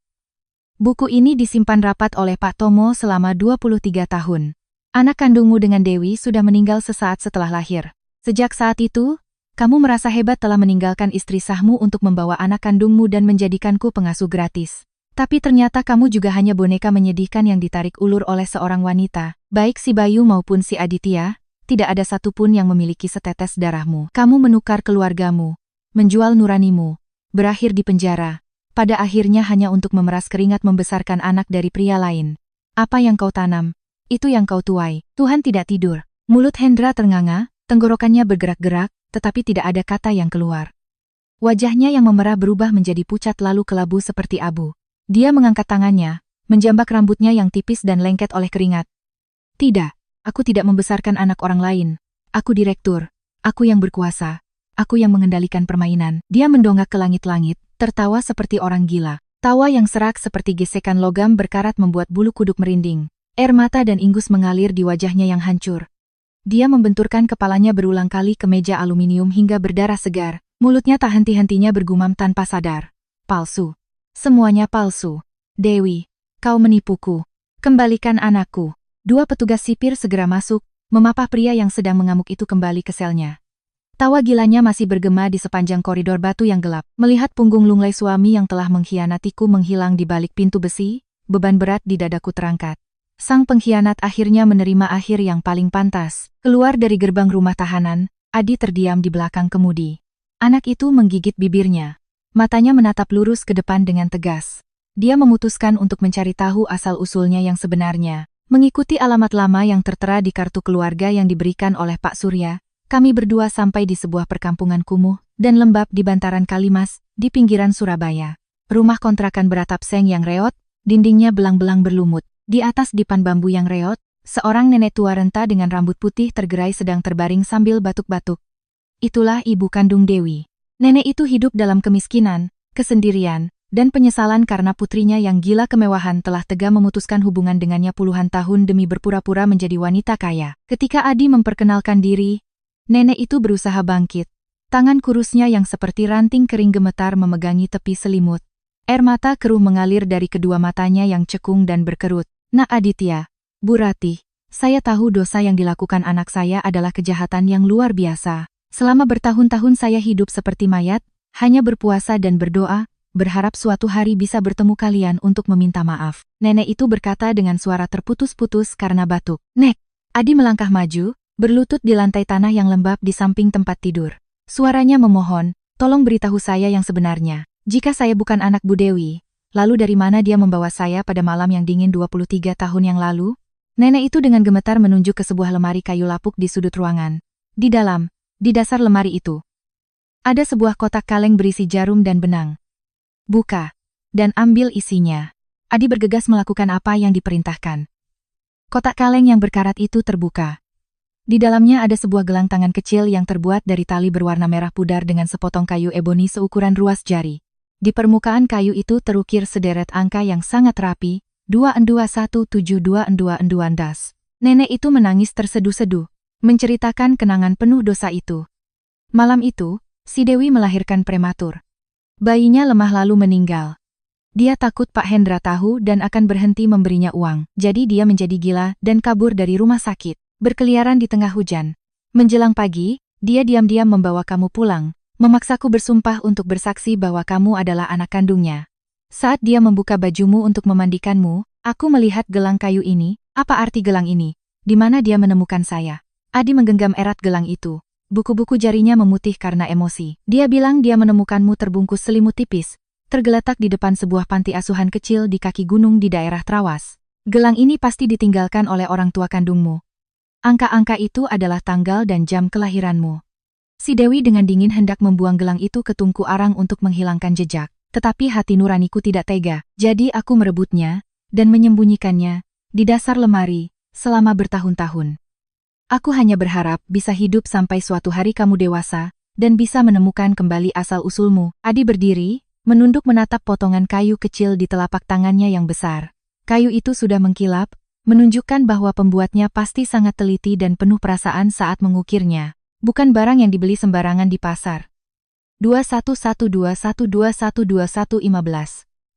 A: Buku ini disimpan rapat oleh Pak Tomo selama 23 tahun. Anak kandungmu dengan Dewi sudah meninggal sesaat setelah lahir. Sejak saat itu, kamu merasa hebat telah meninggalkan istri sahmu untuk membawa anak kandungmu dan menjadikanku pengasuh gratis. Tapi ternyata kamu juga hanya boneka menyedihkan yang ditarik ulur oleh seorang wanita. Baik si Bayu maupun si Aditya, tidak ada satupun yang memiliki setetes darahmu. Kamu menukar keluargamu, menjual nuranimu, berakhir di penjara. Pada akhirnya hanya untuk memeras keringat membesarkan anak dari pria lain. Apa yang kau tanam, itu yang kau tuai. Tuhan tidak tidur. Mulut Hendra ternganga, tenggorokannya bergerak-gerak, tetapi tidak ada kata yang keluar. Wajahnya yang memerah berubah menjadi pucat lalu kelabu seperti abu. Dia mengangkat tangannya, menjambak rambutnya yang tipis dan lengket oleh keringat. Tidak, aku tidak membesarkan anak orang lain. Aku direktur, aku yang berkuasa, aku yang mengendalikan permainan. Dia mendongak ke langit-langit, tertawa seperti orang gila. Tawa yang serak seperti gesekan logam berkarat membuat bulu kuduk merinding. Air mata dan ingus mengalir di wajahnya yang hancur. Dia membenturkan kepalanya berulang kali ke meja aluminium hingga berdarah segar. Mulutnya tak henti-hentinya bergumam tanpa sadar. Palsu. Semuanya palsu. Dewi, kau menipuku. Kembalikan anakku. Dua petugas sipir segera masuk, memapah pria yang sedang mengamuk itu kembali ke selnya. Tawa gilanya masih bergema di sepanjang koridor batu yang gelap. Melihat punggung lunglai suami yang telah mengkhianatiku menghilang di balik pintu besi, beban berat di dadaku terangkat. Sang pengkhianat akhirnya menerima akhir yang paling pantas. Keluar dari gerbang rumah tahanan, Adi terdiam di belakang kemudi. Anak itu menggigit bibirnya. Matanya menatap lurus ke depan dengan tegas. Dia memutuskan untuk mencari tahu asal-usulnya yang sebenarnya. Mengikuti alamat lama yang tertera di kartu keluarga yang diberikan oleh Pak Surya, kami berdua sampai di sebuah perkampungan kumuh dan lembab di bantaran Kalimas, di pinggiran Surabaya. Rumah kontrakan beratap seng yang reot, dindingnya belang-belang berlumut. Di atas dipan bambu yang reot, seorang nenek tua renta dengan rambut putih tergerai sedang terbaring sambil batuk-batuk. Itulah ibu kandung Dewi. Nenek itu hidup dalam kemiskinan, kesendirian, dan penyesalan karena putrinya yang gila kemewahan telah tega memutuskan hubungan dengannya puluhan tahun demi berpura-pura menjadi wanita kaya. Ketika Adi memperkenalkan diri, nenek itu berusaha bangkit. Tangan kurusnya yang seperti ranting kering gemetar memegangi tepi selimut. Air mata keruh mengalir dari kedua matanya yang cekung dan berkerut. Nak Aditya, Bu Ratih, saya tahu dosa yang dilakukan anak saya adalah kejahatan yang luar biasa. Selama bertahun-tahun saya hidup seperti mayat, hanya berpuasa dan berdoa, berharap suatu hari bisa bertemu kalian untuk meminta maaf. Nenek itu berkata dengan suara terputus-putus karena batuk. Nek, Adi melangkah maju, berlutut di lantai tanah yang lembab di samping tempat tidur. Suaranya memohon, tolong beritahu saya yang sebenarnya. Jika saya bukan anak Bu Dewi, lalu dari mana dia membawa saya pada malam yang dingin 23 tahun yang lalu? Nenek itu dengan gemetar menunjuk ke sebuah lemari kayu lapuk di sudut ruangan. Di dalam, di dasar lemari itu, ada sebuah kotak kaleng berisi jarum dan benang. Buka, dan ambil isinya. Adi bergegas melakukan apa yang diperintahkan. Kotak kaleng yang berkarat itu terbuka. Di dalamnya ada sebuah gelang tangan kecil yang terbuat dari tali berwarna merah pudar dengan sepotong kayu eboni seukuran ruas jari. Di permukaan kayu itu terukir sederet angka yang sangat rapi, 221722 Nenek itu menangis terseduh-seduh, menceritakan kenangan penuh dosa itu. Malam itu, si Dewi melahirkan prematur. Bayinya lemah lalu meninggal. Dia takut Pak Hendra tahu dan akan berhenti memberinya uang, jadi dia menjadi gila dan kabur dari rumah sakit. Berkeliaran di tengah hujan. Menjelang pagi, dia diam-diam membawa kamu pulang, memaksaku bersumpah untuk bersaksi bahwa kamu adalah anak kandungnya. Saat dia membuka bajumu untuk memandikanmu, aku melihat gelang kayu ini. Apa arti gelang ini? Di mana dia menemukan saya? Adi menggenggam erat gelang itu. Buku-buku jarinya memutih karena emosi. Dia bilang dia menemukanmu terbungkus selimut tipis, tergeletak di depan sebuah panti asuhan kecil di kaki gunung di daerah Trawas. Gelang ini pasti ditinggalkan oleh orang tua kandungmu. Angka-angka itu adalah tanggal dan jam kelahiranmu. Si Dewi dengan dingin hendak membuang gelang itu ke tungku arang untuk menghilangkan jejak. Tetapi hati nuraniku tidak tega, jadi aku merebutnya dan menyembunyikannya di dasar lemari selama bertahun-tahun. Aku hanya berharap bisa hidup sampai suatu hari kamu dewasa dan bisa menemukan kembali asal-usulmu. Adi berdiri, menunduk menatap potongan kayu kecil di telapak tangannya yang besar. Kayu itu sudah mengkilap, menunjukkan bahwa pembuatnya pasti sangat teliti dan penuh perasaan saat mengukirnya. Bukan barang yang dibeli sembarangan di pasar. 21.12.21.21.15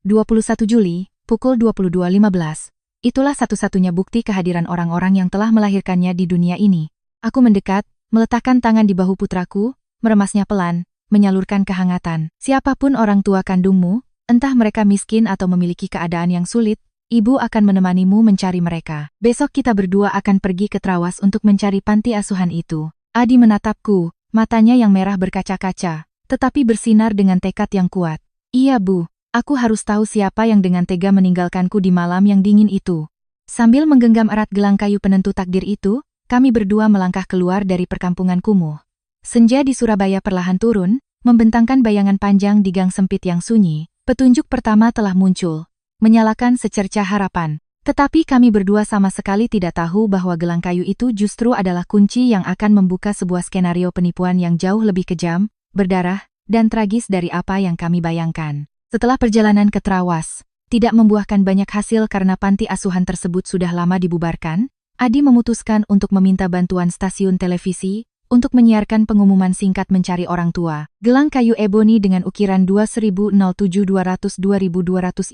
A: 21 Juli, pukul 22.15. Itulah satu-satunya bukti kehadiran orang-orang yang telah melahirkannya di dunia ini. Aku mendekat, meletakkan tangan di bahu putraku, meremasnya pelan, menyalurkan kehangatan. Siapapun orang tua kandungmu, entah mereka miskin atau memiliki keadaan yang sulit, Ibu akan menemanimu mencari mereka. Besok kita berdua akan pergi ke Trawas untuk mencari panti asuhan itu. Adi menatapku, matanya yang merah berkaca-kaca, tetapi bersinar dengan tekad yang kuat. Iya Bu, aku harus tahu siapa yang dengan tega meninggalkanku di malam yang dingin itu. Sambil menggenggam erat gelang kayu penentu takdir itu, kami berdua melangkah keluar dari perkampungan kumuh. Senja di Surabaya perlahan turun, membentangkan bayangan panjang di gang sempit yang sunyi. Petunjuk pertama telah muncul, menyalakan secercah harapan. Tetapi kami berdua sama sekali tidak tahu bahwa gelang kayu itu justru adalah kunci yang akan membuka sebuah skenario penipuan yang jauh lebih kejam, berdarah, dan tragis dari apa yang kami bayangkan. Setelah perjalanan ke Trawas, tidak membuahkan banyak hasil karena panti asuhan tersebut sudah lama dibubarkan, Adi memutuskan untuk meminta bantuan stasiun televisi untuk menyiarkan pengumuman singkat mencari orang tua. Gelang kayu eboni dengan ukiran 2007-200-2215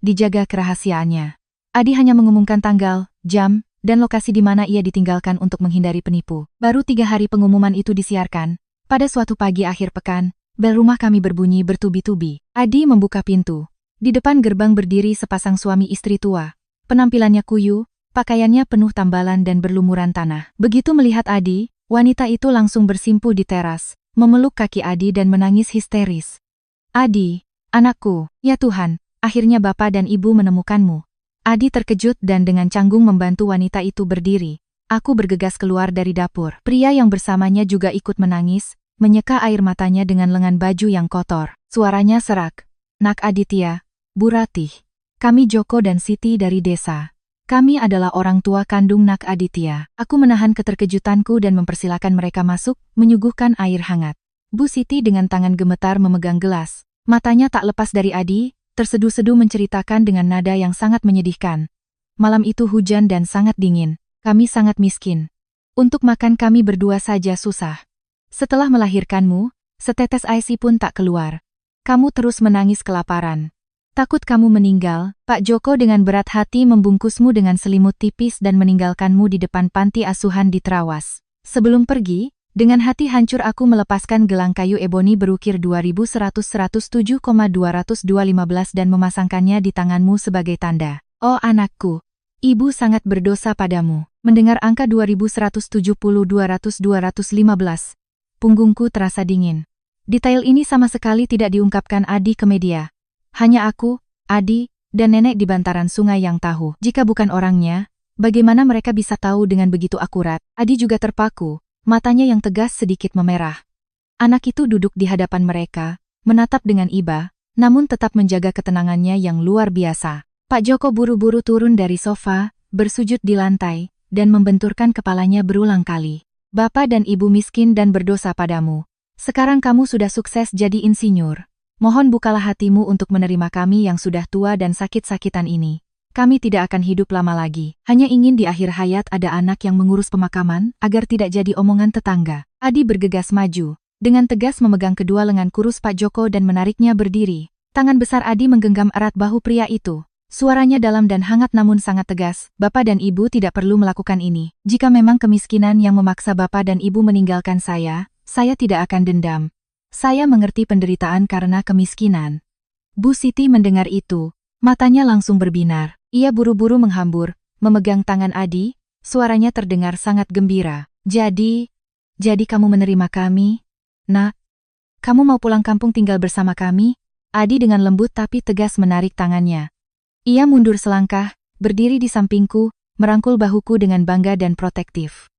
A: dijaga kerahasiaannya. Adi hanya mengumumkan tanggal, jam, dan lokasi di mana ia ditinggalkan untuk menghindari penipu. Baru 3 hari pengumuman itu disiarkan. Pada suatu pagi akhir pekan, bel rumah kami berbunyi bertubi-tubi. Adi membuka pintu. Di depan gerbang berdiri sepasang suami istri tua. Penampilannya kuyu, pakaiannya penuh tambalan dan berlumuran tanah. Begitu melihat Adi, wanita itu langsung bersimpuh di teras, memeluk kaki Adi dan menangis histeris. Adi, anakku, ya Tuhan, akhirnya Bapak dan Ibu menemukanmu. Adi terkejut dan dengan canggung membantu wanita itu berdiri. Aku bergegas keluar dari dapur. Pria yang bersamanya juga ikut menangis, menyeka air matanya dengan lengan baju yang kotor. Suaranya serak. Nak Aditya, Bu Ratih, kami Joko dan Siti dari desa. Kami adalah orang tua kandung Nak Aditya. Aku menahan keterkejutanku dan mempersilakan mereka masuk, menyuguhkan air hangat. Bu Siti dengan tangan gemetar memegang gelas. Matanya tak lepas dari Adi, terseduh-seduh menceritakan dengan nada yang sangat menyedihkan. Malam itu hujan dan sangat dingin. Kami sangat miskin. Untuk makan kami berdua saja susah. Setelah melahirkanmu, setetes ASI pun tak keluar. Kamu terus menangis kelaparan. Takut kamu meninggal, Pak Joko dengan berat hati membungkusmu dengan selimut tipis dan meninggalkanmu di depan panti asuhan di Trawas. Sebelum pergi, dengan hati hancur aku melepaskan gelang kayu eboni berukir 2100-107,20215 dan memasangkannya di tanganmu sebagai tanda. Oh anakku, ibu sangat berdosa padamu. Mendengar angka 2170-200-215, punggungku terasa dingin. Detail ini sama sekali tidak diungkapkan Adi ke media. Hanya aku, Adi, dan nenek di bantaran sungai yang tahu. Jika bukan orangnya, bagaimana mereka bisa tahu dengan begitu akurat? Adi juga terpaku, matanya yang tegas sedikit memerah. Anak itu duduk di hadapan mereka, menatap dengan iba, namun tetap menjaga ketenangannya yang luar biasa. Pak Joko buru-buru turun dari sofa, bersujud di lantai, dan membenturkan kepalanya berulang kali. Bapak dan ibu miskin dan berdosa padamu. Sekarang kamu sudah sukses jadi insinyur. Mohon bukalah hatimu untuk menerima kami yang sudah tua dan sakit-sakitan ini. Kami tidak akan hidup lama lagi. Hanya ingin di akhir hayat ada anak yang mengurus pemakaman agar tidak jadi omongan tetangga. Adi bergegas maju, dengan tegas memegang kedua lengan kurus Pak Joko dan menariknya berdiri. Tangan besar Adi menggenggam erat bahu pria itu. Suaranya dalam dan hangat namun sangat tegas, Bapak dan Ibu tidak perlu melakukan ini. Jika memang kemiskinan yang memaksa Bapak dan Ibu meninggalkan saya tidak akan dendam. Saya mengerti penderitaan karena kemiskinan. Bu Siti mendengar itu, matanya langsung berbinar. Ia buru-buru menghambur, memegang tangan Adi, suaranya terdengar sangat gembira. Jadi kamu menerima kami? Nak, kamu mau pulang kampung tinggal bersama kami? Adi dengan lembut tapi tegas menarik tangannya. Ia mundur selangkah, berdiri di sampingku, merangkul bahuku dengan bangga dan protektif.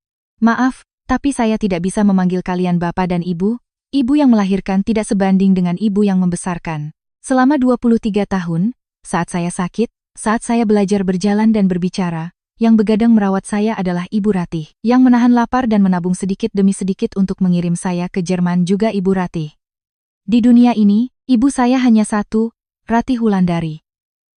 A: Maaf, tapi saya tidak bisa memanggil kalian Bapak dan Ibu. Ibu yang melahirkan tidak sebanding dengan ibu yang membesarkan. Selama 23 tahun, saat saya sakit, saat saya belajar berjalan dan berbicara, yang begadang merawat saya adalah Ibu Ratih. Yang menahan lapar dan menabung sedikit demi sedikit untuk mengirim saya ke Jerman juga Ibu Ratih. Di dunia ini, ibu saya hanya satu, Ratih Wulandari.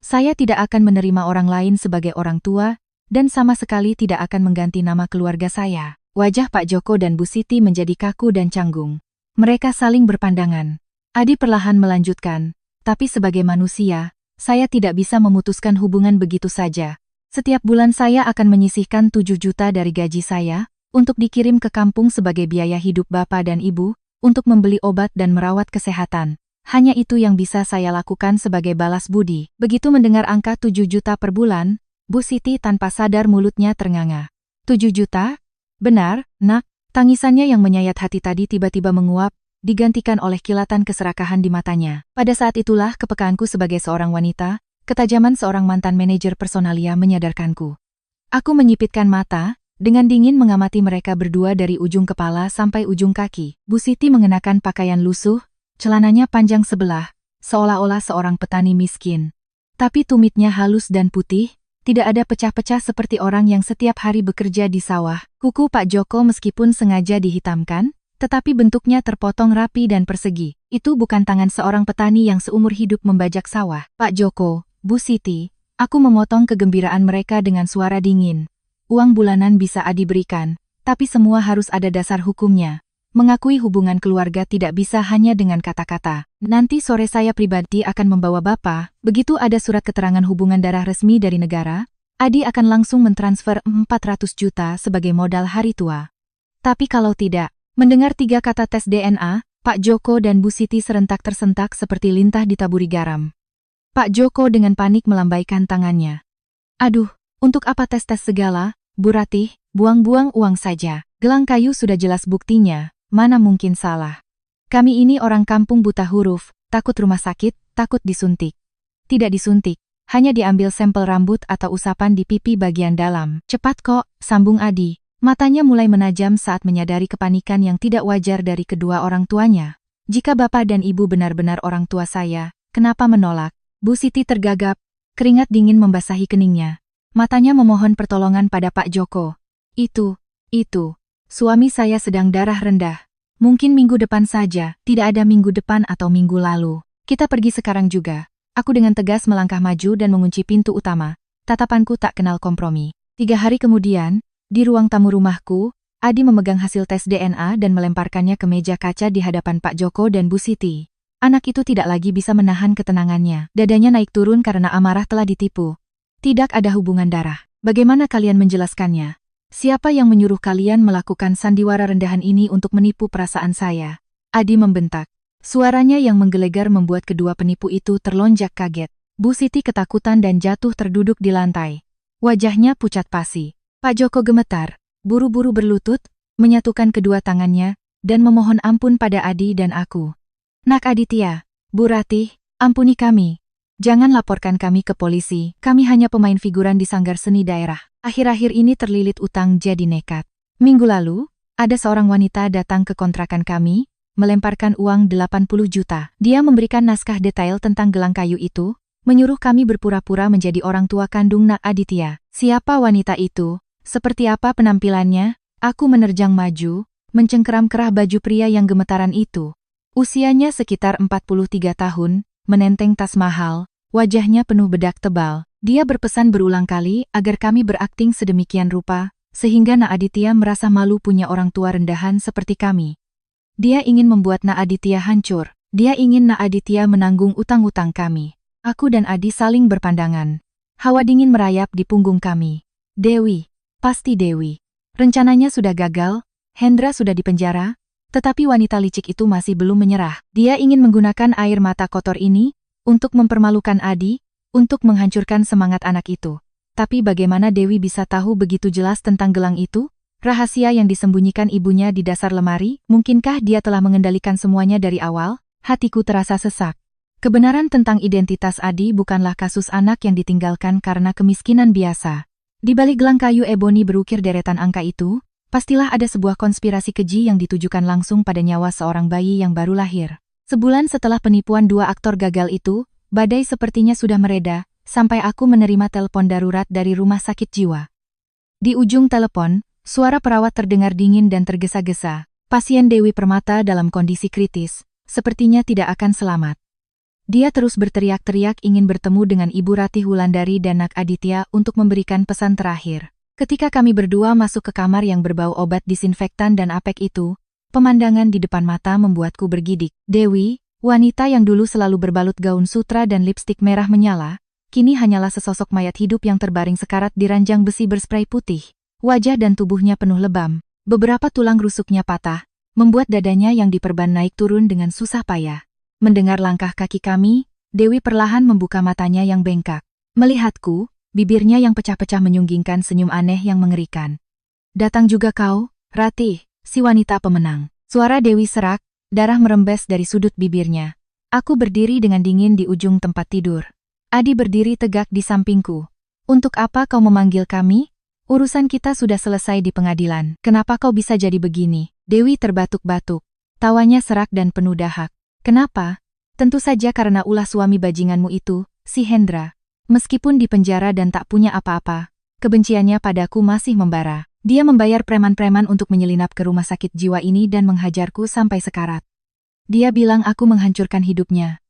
A: Saya tidak akan menerima orang lain sebagai orang tua, dan sama sekali tidak akan mengganti nama keluarga saya. Wajah Pak Joko dan Bu Siti menjadi kaku dan canggung. Mereka saling berpandangan. Adi perlahan melanjutkan, tapi sebagai manusia, saya tidak bisa memutuskan hubungan begitu saja. Setiap bulan saya akan menyisihkan 7 juta dari gaji saya, untuk dikirim ke kampung sebagai biaya hidup Bapak dan Ibu, untuk membeli obat dan merawat kesehatan. Hanya itu yang bisa saya lakukan sebagai balas budi. Begitu mendengar angka 7 juta per bulan, Bu Siti tanpa sadar mulutnya ternganga. 7 juta? Benar, Nak. Tangisannya yang menyayat hati tadi tiba-tiba menguap, digantikan oleh kilatan keserakahan di matanya. Pada saat itulah kepekaanku sebagai seorang wanita, ketajaman seorang mantan manajer personalia menyadarkanku. Aku menyipitkan mata, dengan dingin mengamati mereka berdua dari ujung kepala sampai ujung kaki. Bu Siti mengenakan pakaian lusuh, celananya panjang sebelah, seolah-olah seorang petani miskin. Tapi tumitnya halus dan putih, tidak ada pecah-pecah seperti orang yang setiap hari bekerja di sawah. Kuku Pak Joko meskipun sengaja dihitamkan, tetapi bentuknya terpotong rapi dan persegi. Itu bukan tangan seorang petani yang seumur hidup membajak sawah. Pak Joko, Bu Siti, aku memotong kegembiraan mereka dengan suara dingin. Uang bulanan bisa Adi berikan, tapi semua harus ada dasar hukumnya. Mengakui hubungan keluarga tidak bisa hanya dengan kata-kata. Nanti sore saya pribadi akan membawa Bapak, begitu ada surat keterangan hubungan darah resmi dari negara, Adi akan langsung mentransfer 400 juta sebagai modal hari tua. Tapi kalau tidak, mendengar 3 kata tes DNA, Pak Joko dan Bu Siti serentak tersentak seperti lintah ditaburi garam. Pak Joko dengan panik melambaikan tangannya. Aduh, untuk apa tes-tes segala, Bu Ratih, buang-buang uang saja. Gelang kayu sudah jelas buktinya. Mana mungkin salah. Kami ini orang kampung buta huruf, takut rumah sakit, takut disuntik. Tidak disuntik, hanya diambil sampel rambut atau usapan di pipi bagian dalam. Cepat kok, sambung Adi. Matanya mulai menajam saat menyadari kepanikan yang tidak wajar dari kedua orang tuanya. Jika Bapak dan Ibu benar-benar orang tua saya, kenapa menolak? Bu Siti tergagap, keringat dingin membasahi keningnya. Matanya memohon pertolongan pada Pak Joko. Itu. Suami saya sedang darah rendah. Mungkin minggu depan saja, tidak ada minggu depan atau minggu lalu. Kita pergi sekarang juga. Aku dengan tegas melangkah maju dan mengunci pintu utama. Tatapanku tak kenal kompromi. 3 hari kemudian, di ruang tamu rumahku, Adi memegang hasil tes DNA dan melemparkannya ke meja kaca di hadapan Pak Joko dan Bu Siti. Anak itu tidak lagi bisa menahan ketenangannya. Dadanya naik turun karena amarah telah ditipu. Tidak ada hubungan darah. Bagaimana kalian menjelaskannya? Siapa yang menyuruh kalian melakukan sandiwara rendahan ini untuk menipu perasaan saya? Adi membentak. Suaranya yang menggelegar membuat kedua penipu itu terlonjak kaget. Bu Siti ketakutan dan jatuh terduduk di lantai. Wajahnya pucat pasi. Pak Joko gemetar. Buru-buru berlutut, menyatukan kedua tangannya, dan memohon ampun pada Adi dan aku. Nak Aditya, Bu Ratih, ampuni kami. Jangan laporkan kami ke polisi, kami hanya pemain figuran di sanggar seni daerah. Akhir-akhir ini terlilit utang jadi nekat. Minggu lalu, ada seorang wanita datang ke kontrakan kami, melemparkan uang 80 juta. Dia memberikan naskah detail tentang gelang kayu itu, menyuruh kami berpura-pura menjadi orang tua kandung Nak Aditya. Siapa wanita itu? Seperti apa penampilannya? Aku menerjang maju, mencengkeram kerah baju pria yang gemetaran itu. Usianya sekitar 43 tahun, menenteng tas mahal, wajahnya penuh bedak tebal. Dia berpesan berulang kali agar kami berakting sedemikian rupa, sehingga Nak Aditya merasa malu punya orang tua rendahan seperti kami. Dia ingin membuat Nak Aditya hancur. Dia ingin Nak Aditya menanggung utang-utang kami. Aku dan Adi saling berpandangan. Hawa dingin merayap di punggung kami. Dewi. Pasti Dewi. Rencananya sudah gagal, Hendra sudah dipenjara, tetapi wanita licik itu masih belum menyerah. Dia ingin menggunakan air mata kotor ini untuk mempermalukan Adi, untuk menghancurkan semangat anak itu. Tapi bagaimana Dewi bisa tahu begitu jelas tentang gelang itu? Rahasia yang disembunyikan ibunya di dasar lemari, mungkinkah dia telah mengendalikan semuanya dari awal? Hatiku terasa sesak. Kebenaran tentang identitas Adi bukanlah kasus anak yang ditinggalkan karena kemiskinan biasa. Di balik gelang kayu eboni berukir deretan angka itu, pastilah ada sebuah konspirasi keji yang ditujukan langsung pada nyawa seorang bayi yang baru lahir. Sebulan setelah penipuan dua aktor gagal itu, badai sepertinya sudah mereda, sampai aku menerima telepon darurat dari rumah sakit jiwa. Di ujung telepon, suara perawat terdengar dingin dan tergesa-gesa. Pasien Dewi Permata dalam kondisi kritis, sepertinya tidak akan selamat. Dia terus berteriak-teriak ingin bertemu dengan Ibu Ratih Wulandari dan Nak Aditya untuk memberikan pesan terakhir. Ketika kami berdua masuk ke kamar yang berbau obat disinfektan dan apek itu, pemandangan di depan mata membuatku bergidik. Dewi, wanita yang dulu selalu berbalut gaun sutra dan lipstik merah menyala, kini hanyalah sesosok mayat hidup yang terbaring sekarat di ranjang besi berspray putih. Wajah dan tubuhnya penuh lebam, beberapa tulang rusuknya patah, membuat dadanya yang diperban naik turun dengan susah payah. Mendengar langkah kaki kami, Dewi perlahan membuka matanya yang bengkak. Melihatku, bibirnya yang pecah-pecah menyunggingkan senyum aneh yang mengerikan. Datang juga kau, Ratih, si wanita pemenang. Suara Dewi serak, darah merembes dari sudut bibirnya. Aku berdiri dengan dingin di ujung tempat tidur. Adi berdiri tegak di sampingku. Untuk apa kau memanggil kami? Urusan kita sudah selesai di pengadilan. Kenapa kau bisa jadi begini? Dewi terbatuk-batuk. Tawanya serak dan penuh dahak. Kenapa? Tentu saja karena ulah suami bajinganmu itu, si Hendra. Meskipun di penjara dan tak punya apa-apa, kebenciannya padaku masih membara. Dia membayar preman-preman untuk menyelinap ke rumah sakit jiwa ini dan menghajarku sampai sekarat. Dia bilang aku menghancurkan hidupnya.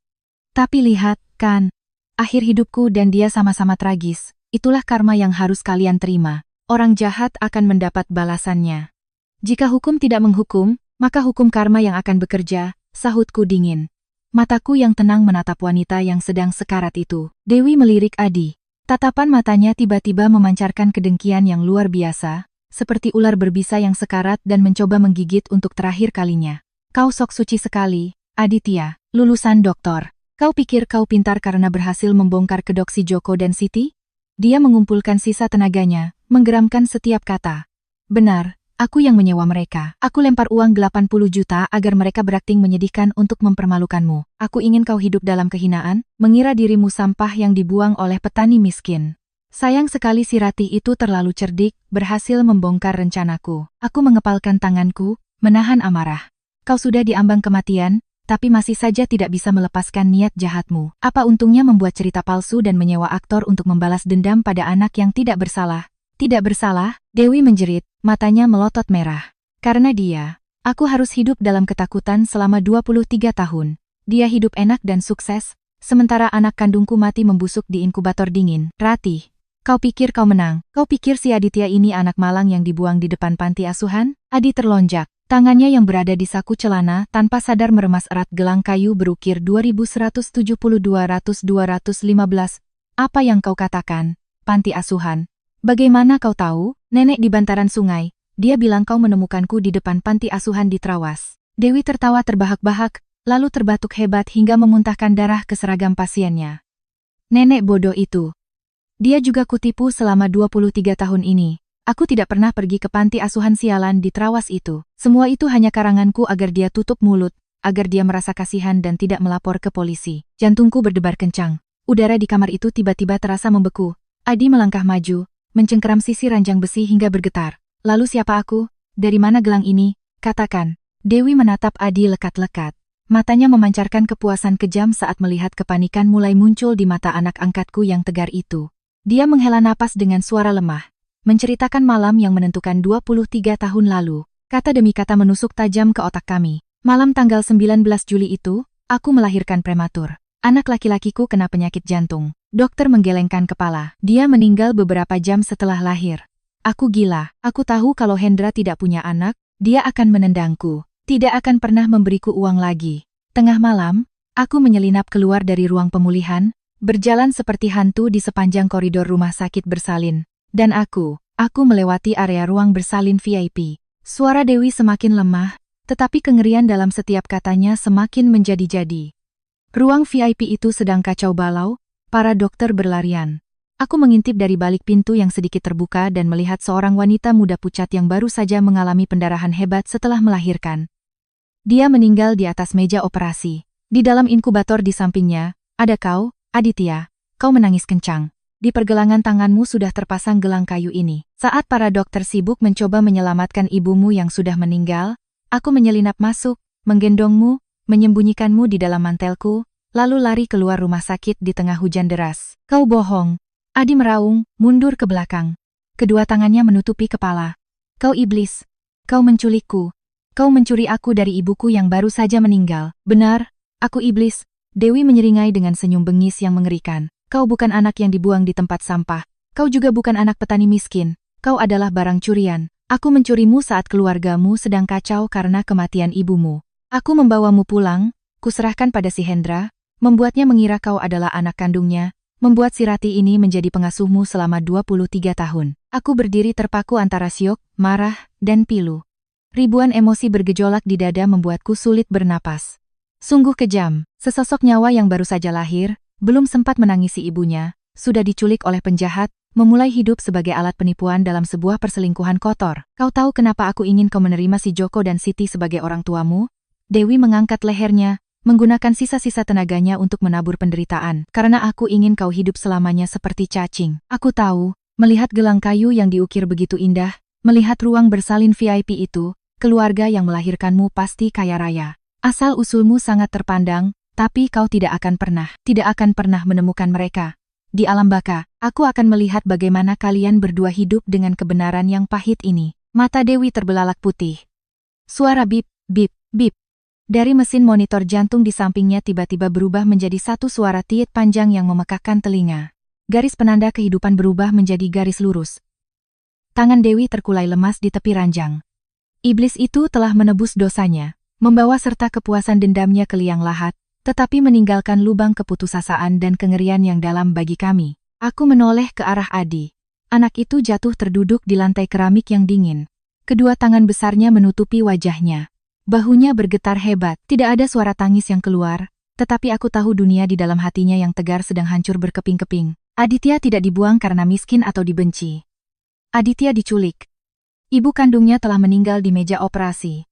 A: Tapi lihat, kan? Akhir hidupku dan dia sama-sama tragis. Itulah karma yang harus kalian terima. Orang jahat akan mendapat balasannya. Jika hukum tidak menghukum, maka hukum karma yang akan bekerja, sahutku dingin. Mataku yang tenang menatap wanita yang sedang sekarat itu. Dewi melirik Adi. Tatapan matanya tiba-tiba memancarkan kedengkian yang luar biasa, seperti ular berbisa yang sekarat dan mencoba menggigit untuk terakhir kalinya. Kau sok suci sekali, Aditya, lulusan doktor. Kau pikir kau pintar karena berhasil membongkar kedok si Joko dan Siti? Dia mengumpulkan sisa tenaganya, menggeramkan setiap kata. Benar. Aku yang menyewa mereka. Aku lempar uang 80 juta agar mereka berakting menyedihkan untuk mempermalukanmu. Aku ingin kau hidup dalam kehinaan, mengira dirimu sampah yang dibuang oleh petani miskin. Sayang sekali si Ratih itu terlalu cerdik, berhasil membongkar rencanaku. Aku mengepalkan tanganku, menahan amarah. Kau sudah diambang kematian, tapi masih saja tidak bisa melepaskan niat jahatmu. Apa untungnya membuat cerita palsu dan menyewa aktor untuk membalas dendam pada anak yang tidak bersalah? Tidak bersalah, Dewi menjerit, matanya melotot merah. Karena dia, aku harus hidup dalam ketakutan selama 23 tahun. Dia hidup enak dan sukses, sementara anak kandungku mati membusuk di inkubator dingin. Ratih, Kau pikir kau menang? Kau pikir si Aditya ini anak malang yang dibuang di depan panti asuhan? Adi terlonjak. Tangannya yang berada di saku celana tanpa sadar meremas erat gelang kayu berukir 2170-200-215. Apa yang kau katakan? Panti asuhan. Bagaimana kau tahu? Nenek di bantaran sungai. Dia bilang kau menemukanku di depan panti asuhan di Trawas. Dewi tertawa terbahak-bahak, lalu terbatuk hebat hingga memuntahkan darah ke seragam pasiennya. Nenek bodoh itu. Dia juga kutipu selama 23 tahun ini. Aku tidak pernah pergi ke panti asuhan sialan di Trawas itu. Semua itu hanya karanganku agar dia tutup mulut, agar dia merasa kasihan dan tidak melapor ke polisi. Jantungku berdebar kencang. Udara di kamar itu tiba-tiba terasa membeku. Adi melangkah maju, mencengkeram sisi ranjang besi hingga bergetar. Lalu siapa aku? Dari mana gelang ini? Katakan. Dewi menatap Adi lekat-lekat. Matanya memancarkan kepuasan kejam saat melihat kepanikan mulai muncul di mata anak angkatku yang tegar itu. Dia menghela napas dengan suara lemah, menceritakan malam yang menentukan 23 tahun lalu. Kata demi kata menusuk tajam ke otak kami. Malam tanggal 19 Juli itu, aku melahirkan prematur. Anak laki-lakiku kena penyakit jantung. Dokter menggelengkan kepala. Dia meninggal beberapa jam setelah lahir. Aku gila. Aku tahu kalau Hendra tidak punya anak, dia akan menendangku. Tidak akan pernah memberiku uang lagi. Tengah malam, aku menyelinap keluar dari ruang pemulihan, berjalan seperti hantu di sepanjang koridor rumah sakit bersalin. Dan aku melewati area ruang bersalin VIP. Suara Dewi semakin lemah, tetapi kengerian dalam setiap katanya semakin menjadi-jadi. Ruang VIP itu sedang kacau balau, para dokter berlarian. Aku mengintip dari balik pintu yang sedikit terbuka dan melihat seorang wanita muda pucat yang baru saja mengalami pendarahan hebat setelah melahirkan. Dia meninggal di atas meja operasi. Di dalam inkubator di sampingnya, ada kau, Aditya. Kau menangis kencang. Di pergelangan tanganmu sudah terpasang gelang kayu ini. Saat para dokter sibuk mencoba menyelamatkan ibumu yang sudah meninggal, aku menyelinap masuk, menggendongmu, menyembunyikanmu di dalam mantelku, lalu lari keluar rumah sakit di tengah hujan deras. Kau bohong. Adi meraung, mundur ke belakang. Kedua tangannya menutupi kepala. Kau iblis. Kau menculikku. Kau mencuri aku dari ibuku yang baru saja meninggal. Benar, aku iblis. Dewi menyeringai dengan senyum bengis yang mengerikan. Kau bukan anak yang dibuang di tempat sampah. Kau juga bukan anak petani miskin. Kau adalah barang curian. Aku mencurimu saat keluargamu sedang kacau karena kematian ibumu. Aku membawamu pulang, kuserahkan pada si Hendra, membuatnya mengira kau adalah anak kandungnya, membuat si Rati ini menjadi pengasuhmu selama 23 tahun. Aku berdiri terpaku antara syok, marah, dan pilu. Ribuan emosi bergejolak di dada membuatku sulit bernapas. Sungguh kejam, sesosok nyawa yang baru saja lahir, belum sempat menangisi ibunya, sudah diculik oleh penjahat, memulai hidup sebagai alat penipuan dalam sebuah perselingkuhan kotor. Kau tahu kenapa aku ingin kau menerima si Joko dan Siti sebagai orang tuamu? Dewi mengangkat lehernya, menggunakan sisa-sisa tenaganya untuk menabur penderitaan. Karena aku ingin kau hidup selamanya seperti cacing. Aku tahu, melihat gelang kayu yang diukir begitu indah, melihat ruang bersalin VIP itu, keluarga yang melahirkanmu pasti kaya raya. Asal-usulmu sangat terpandang, tapi kau tidak akan pernah menemukan mereka. Di alam baka, aku akan melihat bagaimana kalian berdua hidup dengan kebenaran yang pahit ini. Mata Dewi terbelalak putih. Suara bip, bip, bip. Dari mesin monitor jantung di sampingnya tiba-tiba berubah menjadi satu suara tiit panjang yang memekakkan telinga. Garis penanda kehidupan berubah menjadi garis lurus. Tangan Dewi terkulai lemas di tepi ranjang. Iblis itu telah menebus dosanya, membawa serta kepuasan dendamnya ke liang lahat, tetapi meninggalkan lubang keputusasaan dan kengerian yang dalam bagi kami. Aku menoleh ke arah Adi. Anak itu jatuh terduduk di lantai keramik yang dingin. Kedua tangan besarnya menutupi wajahnya. Bahunya bergetar hebat. Tidak ada suara tangis yang keluar, tetapi aku tahu dunia di dalam hatinya yang tegar sedang hancur berkeping-keping. Aditya tidak dibuang karena miskin atau dibenci. Aditya diculik. Ibu kandungnya telah meninggal di meja operasi.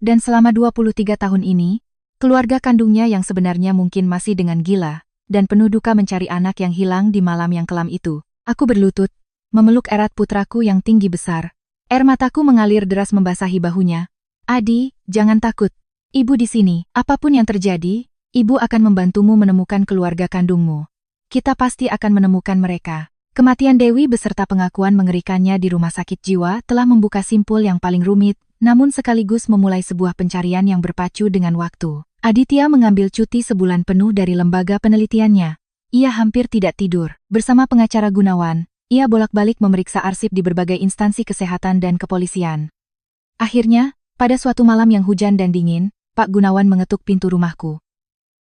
A: Dan selama 23 tahun ini, keluarga kandungnya yang sebenarnya mungkin masih dengan gila, dan penuh duka mencari anak yang hilang di malam yang kelam itu. Aku berlutut, memeluk erat putraku yang tinggi besar. Air mataku mengalir deras membasahi bahunya. Adi, jangan takut. Ibu di sini. Apapun yang terjadi, ibu akan membantumu menemukan keluarga kandungmu. Kita pasti akan menemukan mereka. Kematian Dewi beserta pengakuan mengerikannya di rumah sakit jiwa telah membuka simpul yang paling rumit, namun sekaligus memulai sebuah pencarian yang berpacu dengan waktu. Aditya mengambil cuti sebulan penuh dari lembaga penelitiannya. Ia hampir tidak tidur. Bersama pengacara Gunawan, Ia bolak-balik memeriksa arsip di berbagai instansi kesehatan dan kepolisian. Akhirnya, pada suatu malam yang hujan dan dingin, Pak Gunawan mengetuk pintu rumahku.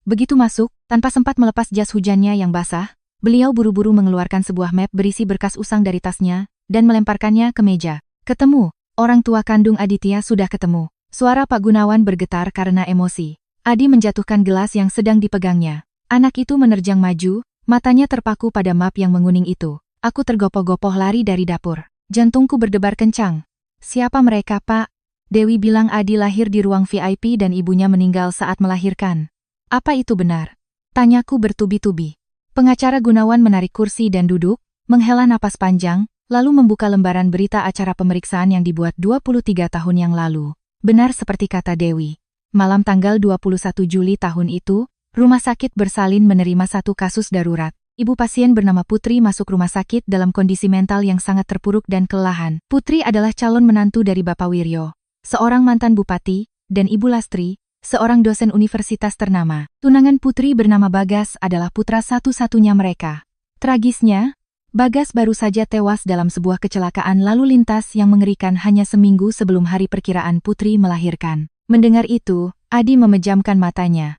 A: Begitu masuk, tanpa sempat melepas jas hujannya yang basah, beliau buru-buru mengeluarkan sebuah map berisi berkas usang dari tasnya, dan melemparkannya ke meja. Ketemu, orang tua kandung Aditya sudah ketemu. Suara Pak Gunawan bergetar karena emosi. Adi menjatuhkan gelas yang sedang dipegangnya. Anak itu menerjang maju, matanya terpaku pada map yang menguning itu. Aku tergopoh-gopoh lari dari dapur. Jantungku berdebar kencang. Siapa mereka, Pak? Dewi bilang Adi lahir di ruang VIP dan ibunya meninggal saat melahirkan. Apa itu benar? Tanyaku bertubi-tubi. Pengacara Gunawan menarik kursi dan duduk, menghela napas panjang, lalu membuka lembaran berita acara pemeriksaan yang dibuat 23 tahun yang lalu. Benar seperti kata Dewi. Malam tanggal 21 Juli tahun itu, rumah sakit bersalin menerima satu kasus darurat. Ibu pasien bernama Putri masuk rumah sakit dalam kondisi mental yang sangat terpuruk dan kelelahan. Putri adalah calon menantu dari Bapak Wiryo, seorang mantan bupati, dan Ibu Lastri, seorang dosen universitas ternama. Tunangan Putri bernama Bagas adalah putra satu-satunya mereka. Tragisnya, Bagas baru saja tewas dalam sebuah kecelakaan lalu lintas yang mengerikan hanya seminggu sebelum hari perkiraan Putri melahirkan. Mendengar itu, Adi memejamkan matanya.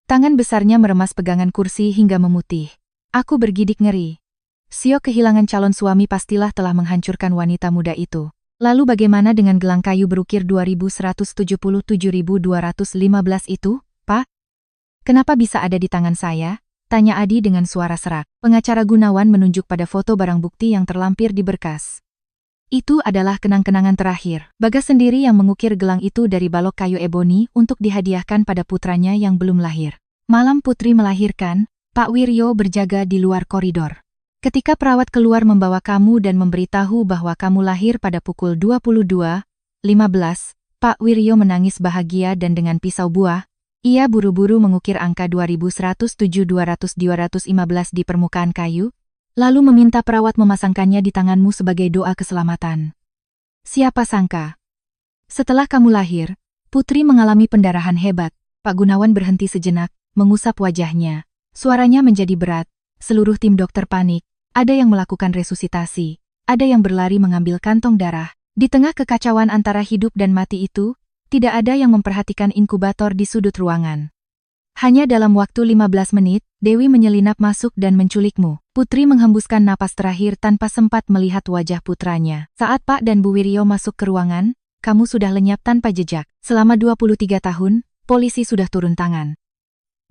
A: Tangan besarnya meremas pegangan kursi hingga memutih. Aku bergidik ngeri. Sio kehilangan calon suami pastilah telah menghancurkan wanita muda itu. Lalu bagaimana dengan gelang kayu berukir 2177.215 itu, Pak? Kenapa bisa ada di tangan saya? Tanya Adi dengan suara serak. Pengacara Gunawan menunjuk pada foto barang bukti yang terlampir di berkas. Itu adalah kenang-kenangan terakhir. Bagas sendiri yang mengukir gelang itu dari balok kayu eboni untuk dihadiahkan pada putranya yang belum lahir. Malam Putri melahirkan, Pak Wiryo berjaga di luar koridor. Ketika perawat keluar membawa kamu dan memberitahu bahwa kamu lahir pada pukul 22.15, Pak Wiryo menangis bahagia dan dengan pisau buah, ia buru-buru mengukir angka 2107-200-215 di permukaan kayu, lalu meminta perawat memasangkannya di tanganmu sebagai doa keselamatan. Siapa sangka? Setelah kamu lahir, Putri mengalami pendarahan hebat. Pak Gunawan berhenti sejenak, mengusap wajahnya. Suaranya menjadi berat, seluruh tim dokter panik. Ada yang melakukan resusitasi, ada yang berlari mengambil kantong darah. Di tengah kekacauan antara hidup dan mati itu, tidak ada yang memperhatikan inkubator di sudut ruangan. Hanya dalam waktu 15 menit, Dewi menyelinap masuk dan menculikmu. Putri menghembuskan napas terakhir tanpa sempat melihat wajah putranya. Saat Pak dan Bu Wiryo masuk ke ruangan, kamu sudah lenyap tanpa jejak. Selama 23 tahun, polisi sudah turun tangan.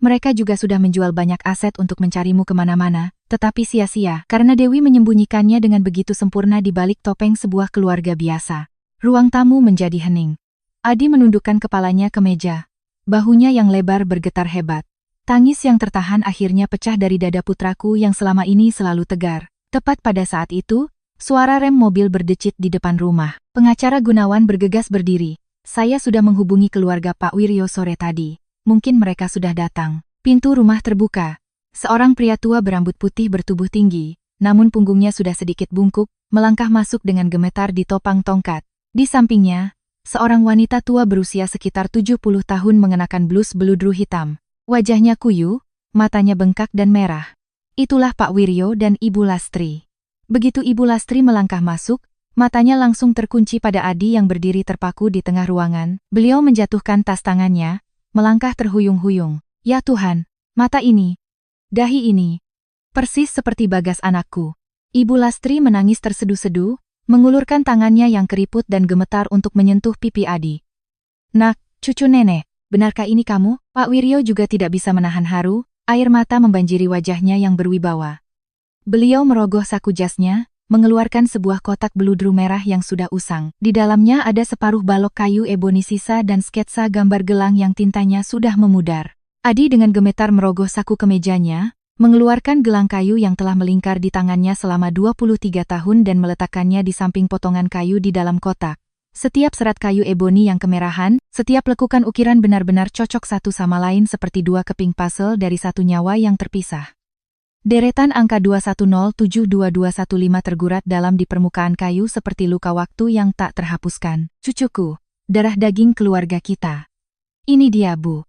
A: Mereka juga sudah menjual banyak aset untuk mencarimu kemana-mana, tetapi sia-sia karena Dewi menyembunyikannya dengan begitu sempurna di balik topeng sebuah keluarga biasa. Ruang tamu menjadi hening. Adi menundukkan kepalanya ke meja. Bahunya yang lebar bergetar hebat. Tangis yang tertahan akhirnya pecah dari dada putraku yang selama ini selalu tegar. Tepat pada saat itu, suara rem mobil berdecit di depan rumah. Pengacara Gunawan bergegas berdiri. Saya sudah menghubungi keluarga Pak Wiryo sore tadi. Mungkin mereka sudah datang. Pintu rumah terbuka. Seorang pria tua berambut putih bertubuh tinggi, namun punggungnya sudah sedikit bungkuk, melangkah masuk dengan gemetar ditopang tongkat. Di sampingnya, seorang wanita tua berusia sekitar 70 tahun mengenakan blus beludru hitam. Wajahnya kuyu, matanya bengkak dan merah. Itulah Pak Wiryo dan Ibu Lastri. Begitu Ibu Lastri melangkah masuk, matanya langsung terkunci pada Adi yang berdiri terpaku di tengah ruangan. Beliau menjatuhkan tas tangannya, melangkah terhuyung-huyung. Ya Tuhan, mata ini, dahi ini, persis seperti Bagas anakku. Ibu Lastri menangis tersedu-sedu, mengulurkan tangannya yang keriput dan gemetar untuk menyentuh pipi Adi. Nak, cucu nenek, benarkah ini kamu? Pak Wiryo juga tidak bisa menahan haru, air mata membanjiri wajahnya yang berwibawa. Beliau merogoh saku jasnya, mengeluarkan sebuah kotak beludru merah yang sudah usang. Di dalamnya ada separuh balok kayu eboni sisa dan sketsa gambar gelang yang tintanya sudah memudar. Adi dengan gemetar merogoh saku kemejanya, mengeluarkan gelang kayu yang telah melingkar di tangannya selama 23 tahun dan meletakkannya di samping potongan kayu di dalam kotak. Setiap serat kayu eboni yang kemerahan, setiap lekukan ukiran benar-benar cocok satu sama lain seperti dua keping puzzle dari satu nyawa yang terpisah. Deretan angka 2107215 tergurat dalam di permukaan kayu seperti luka waktu yang tak terhapuskan. Cucuku, darah daging keluarga kita. Ini dia, Bu.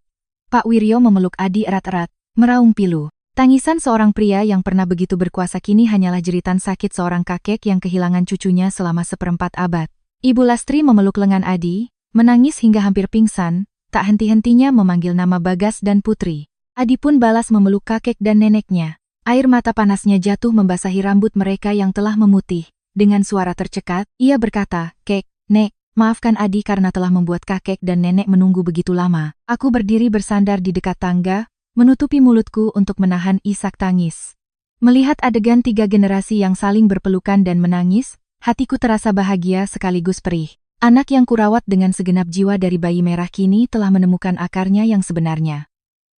A: Pak Wiryo memeluk Adi erat-erat, meraung pilu. Tangisan seorang pria yang pernah begitu berkuasa kini hanyalah jeritan sakit seorang kakek yang kehilangan cucunya selama seperempat abad. Ibu Lastri memeluk lengan Adi, menangis hingga hampir pingsan, tak henti-hentinya memanggil nama Bagas dan Putri. Adi pun balas memeluk kakek dan neneknya. Air mata panasnya jatuh membasahi rambut mereka yang telah memutih. Dengan suara tercekat, ia berkata, "Kek, Nek, maafkan Adi karena telah membuat kakek dan nenek menunggu begitu lama." Aku berdiri bersandar di dekat tangga, menutupi mulutku untuk menahan isak tangis. Melihat adegan 3 generasi yang saling berpelukan dan menangis, hatiku terasa bahagia sekaligus perih. Anak yang kurawat dengan segenap jiwa dari bayi merah kini telah menemukan akarnya yang sebenarnya.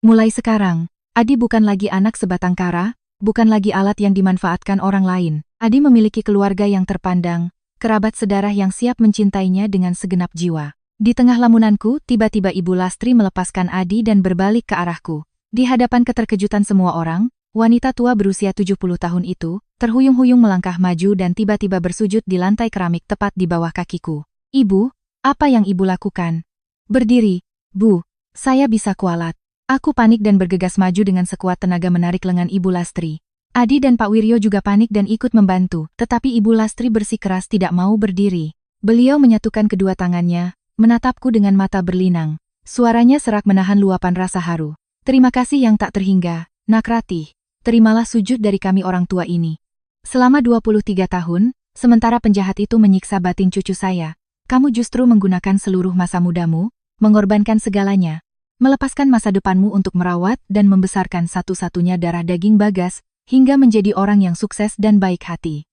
A: Mulai sekarang, Adi bukan lagi anak sebatang kara, bukan lagi alat yang dimanfaatkan orang lain. Adi memiliki keluarga yang terpandang, kerabat sedarah yang siap mencintainya dengan segenap jiwa. Di tengah lamunanku, tiba-tiba Ibu Lastri melepaskan Adi dan berbalik ke arahku. Di hadapan keterkejutan semua orang, wanita tua berusia 70 tahun itu, terhuyung-huyung melangkah maju dan tiba-tiba bersujud di lantai keramik tepat di bawah kakiku. "Ibu, apa yang Ibu lakukan?" "Berdiri, Bu. Saya bisa kualat." Aku panik dan bergegas maju dengan sekuat tenaga menarik lengan Ibu Lastri. Adi dan Pak Wiryo juga panik dan ikut membantu, tetapi Ibu Lastri bersikeras tidak mau berdiri. Beliau menyatukan kedua tangannya, menatapku dengan mata berlinang. Suaranya serak menahan luapan rasa haru. "Terima kasih yang tak terhingga, Nak Ratih. Terimalah sujud dari kami orang tua ini. Selama 23 tahun, sementara penjahat itu menyiksa batin cucu saya, kamu justru menggunakan seluruh masa mudamu, mengorbankan segalanya, melepaskan masa depanmu untuk merawat dan membesarkan satu-satunya darah daging Bagas, hingga menjadi orang yang sukses dan baik hati.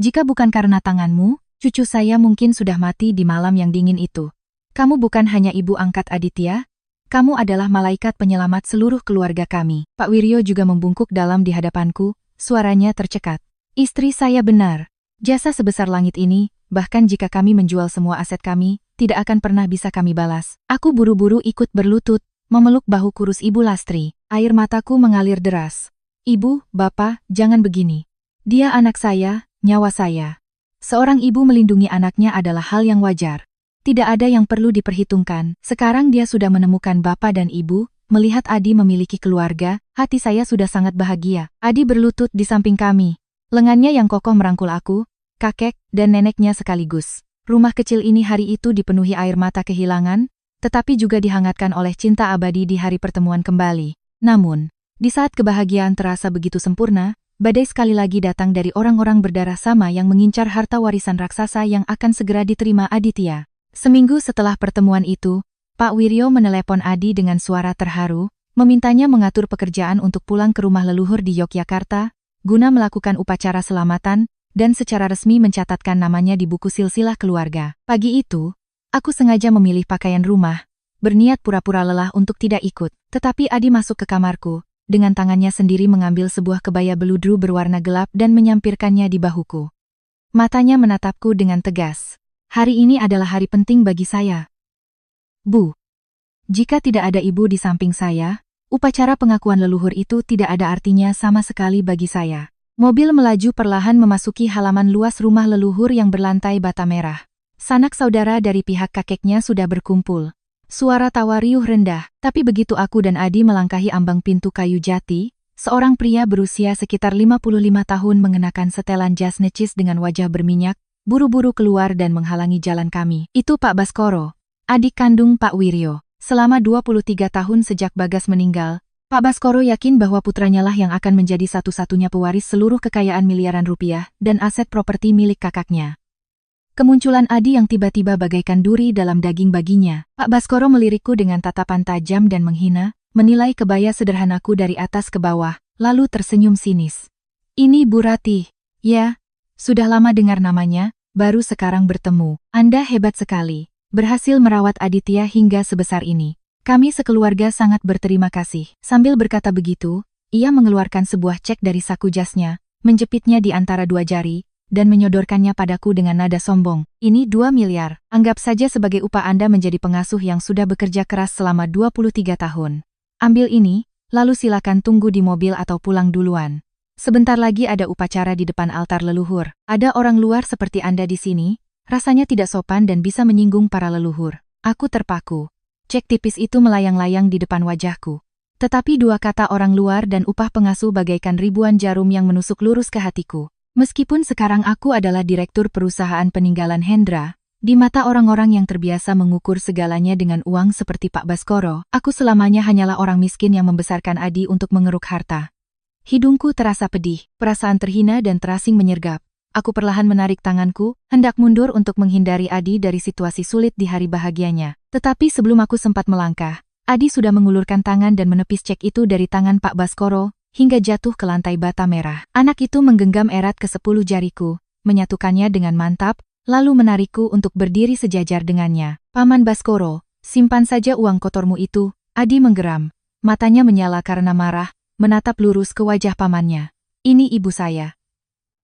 A: Jika bukan karena tanganmu, cucu saya mungkin sudah mati di malam yang dingin itu. Kamu bukan hanya ibu angkat Aditya, kamu adalah malaikat penyelamat seluruh keluarga kami." Pak Wiryo juga membungkuk dalam di hadapanku, suaranya tercekat. "Istri saya benar. Jasa sebesar langit ini, bahkan jika kami menjual semua aset kami, tidak akan pernah bisa kami balas." Aku buru-buru ikut berlutut, memeluk bahu kurus Ibu Lastri. Air mataku mengalir deras. "Ibu, Bapak, jangan begini. Dia anak saya, nyawa saya. Seorang ibu melindungi anaknya adalah hal yang wajar. Tidak ada yang perlu diperhitungkan. Sekarang dia sudah menemukan bapak dan ibu, melihat Adi memiliki keluarga, hati saya sudah sangat bahagia." Adi berlutut di samping kami. Lengannya yang kokoh merangkul aku, kakek, dan neneknya sekaligus. Rumah kecil ini hari itu dipenuhi air mata kehilangan, tetapi juga dihangatkan oleh cinta abadi di hari pertemuan kembali. Namun, di saat kebahagiaan terasa begitu sempurna, badai sekali lagi datang dari orang-orang berdarah sama yang mengincar harta warisan raksasa yang akan segera diterima Aditya. Seminggu setelah pertemuan itu, Pak Wiryo menelepon Adi dengan suara terharu, memintanya mengatur pekerjaan untuk pulang ke rumah leluhur di Yogyakarta, guna melakukan upacara selamatan, dan secara resmi mencatatkan namanya di buku silsilah keluarga. Pagi itu, aku sengaja memilih pakaian rumah, berniat pura-pura lelah untuk tidak ikut, tetapi Adi masuk ke kamarku, dengan tangannya sendiri mengambil sebuah kebaya beludru berwarna gelap dan menyampirkannya di bahuku. Matanya menatapku dengan tegas. "Hari ini adalah hari penting bagi saya, Bu. Jika tidak ada ibu di samping saya, upacara pengakuan leluhur itu tidak ada artinya sama sekali bagi saya." Mobil melaju perlahan memasuki halaman luas rumah leluhur yang berlantai bata merah. Sanak saudara dari pihak kakeknya sudah berkumpul. Suara tawa riuh rendah, tapi begitu aku dan Adi melangkahi ambang pintu kayu jati, seorang pria berusia sekitar 55 tahun mengenakan setelan jas necis dengan wajah berminyak, buru-buru keluar dan menghalangi jalan kami. "Itu Pak Baskoro, adik kandung Pak Wiryo. Selama 23 tahun sejak Bagas meninggal, Pak Baskoro yakin bahwa putranya lah yang akan menjadi satu-satunya pewaris seluruh kekayaan miliaran rupiah dan aset properti milik kakaknya." Kemunculan Adi yang tiba-tiba bagaikan duri dalam daging baginya. Pak Baskoro melirikku dengan tatapan tajam dan menghina, menilai kebaya sederhanaku dari atas ke bawah, lalu tersenyum sinis. "Ini Bu Ratih. Ya, sudah lama dengar namanya, baru sekarang bertemu. Anda hebat sekali, berhasil merawat Aditya hingga sebesar ini. Kami sekeluarga sangat berterima kasih." Sambil berkata begitu, ia mengeluarkan sebuah cek dari saku jasnya, menjepitnya di antara dua jari, dan menyodorkannya padaku dengan nada sombong. "Ini 2 miliar, anggap saja sebagai upah Anda menjadi pengasuh yang sudah bekerja keras selama 23 tahun. Ambil ini, lalu silakan tunggu di mobil atau pulang duluan. Sebentar lagi ada upacara di depan altar leluhur. Ada orang luar seperti Anda di sini, rasanya tidak sopan dan bisa menyinggung para leluhur." Aku terpaku. Cek tipis itu melayang-layang di depan wajahku. Tetapi dua kata orang luar dan upah pengasuh bagaikan ribuan jarum yang menusuk lurus ke hatiku. Meskipun sekarang aku adalah direktur perusahaan peninggalan Hendra, di mata orang-orang yang terbiasa mengukur segalanya dengan uang seperti Pak Baskoro, aku selamanya hanyalah orang miskin yang membesarkan Adi untuk mengeruk harta. Hidungku terasa pedih, perasaan terhina dan terasing menyergap. Aku perlahan menarik tanganku, hendak mundur untuk menghindari Adi dari situasi sulit di hari bahagianya. Tetapi sebelum aku sempat melangkah, Adi sudah mengulurkan tangan dan menepis cek itu dari tangan Pak Baskoro, hingga jatuh ke lantai bata merah. Anak itu menggenggam erat ke-10 jariku, menyatukannya dengan mantap, lalu menarikku untuk berdiri sejajar dengannya. Paman Baskoro, simpan saja uang kotormu itu. Adi menggeram, matanya menyala karena marah, menatap lurus ke wajah pamannya. Ini ibu saya.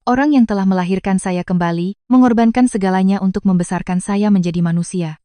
A: Orang yang telah melahirkan saya kembali, mengorbankan segalanya untuk membesarkan saya menjadi manusia.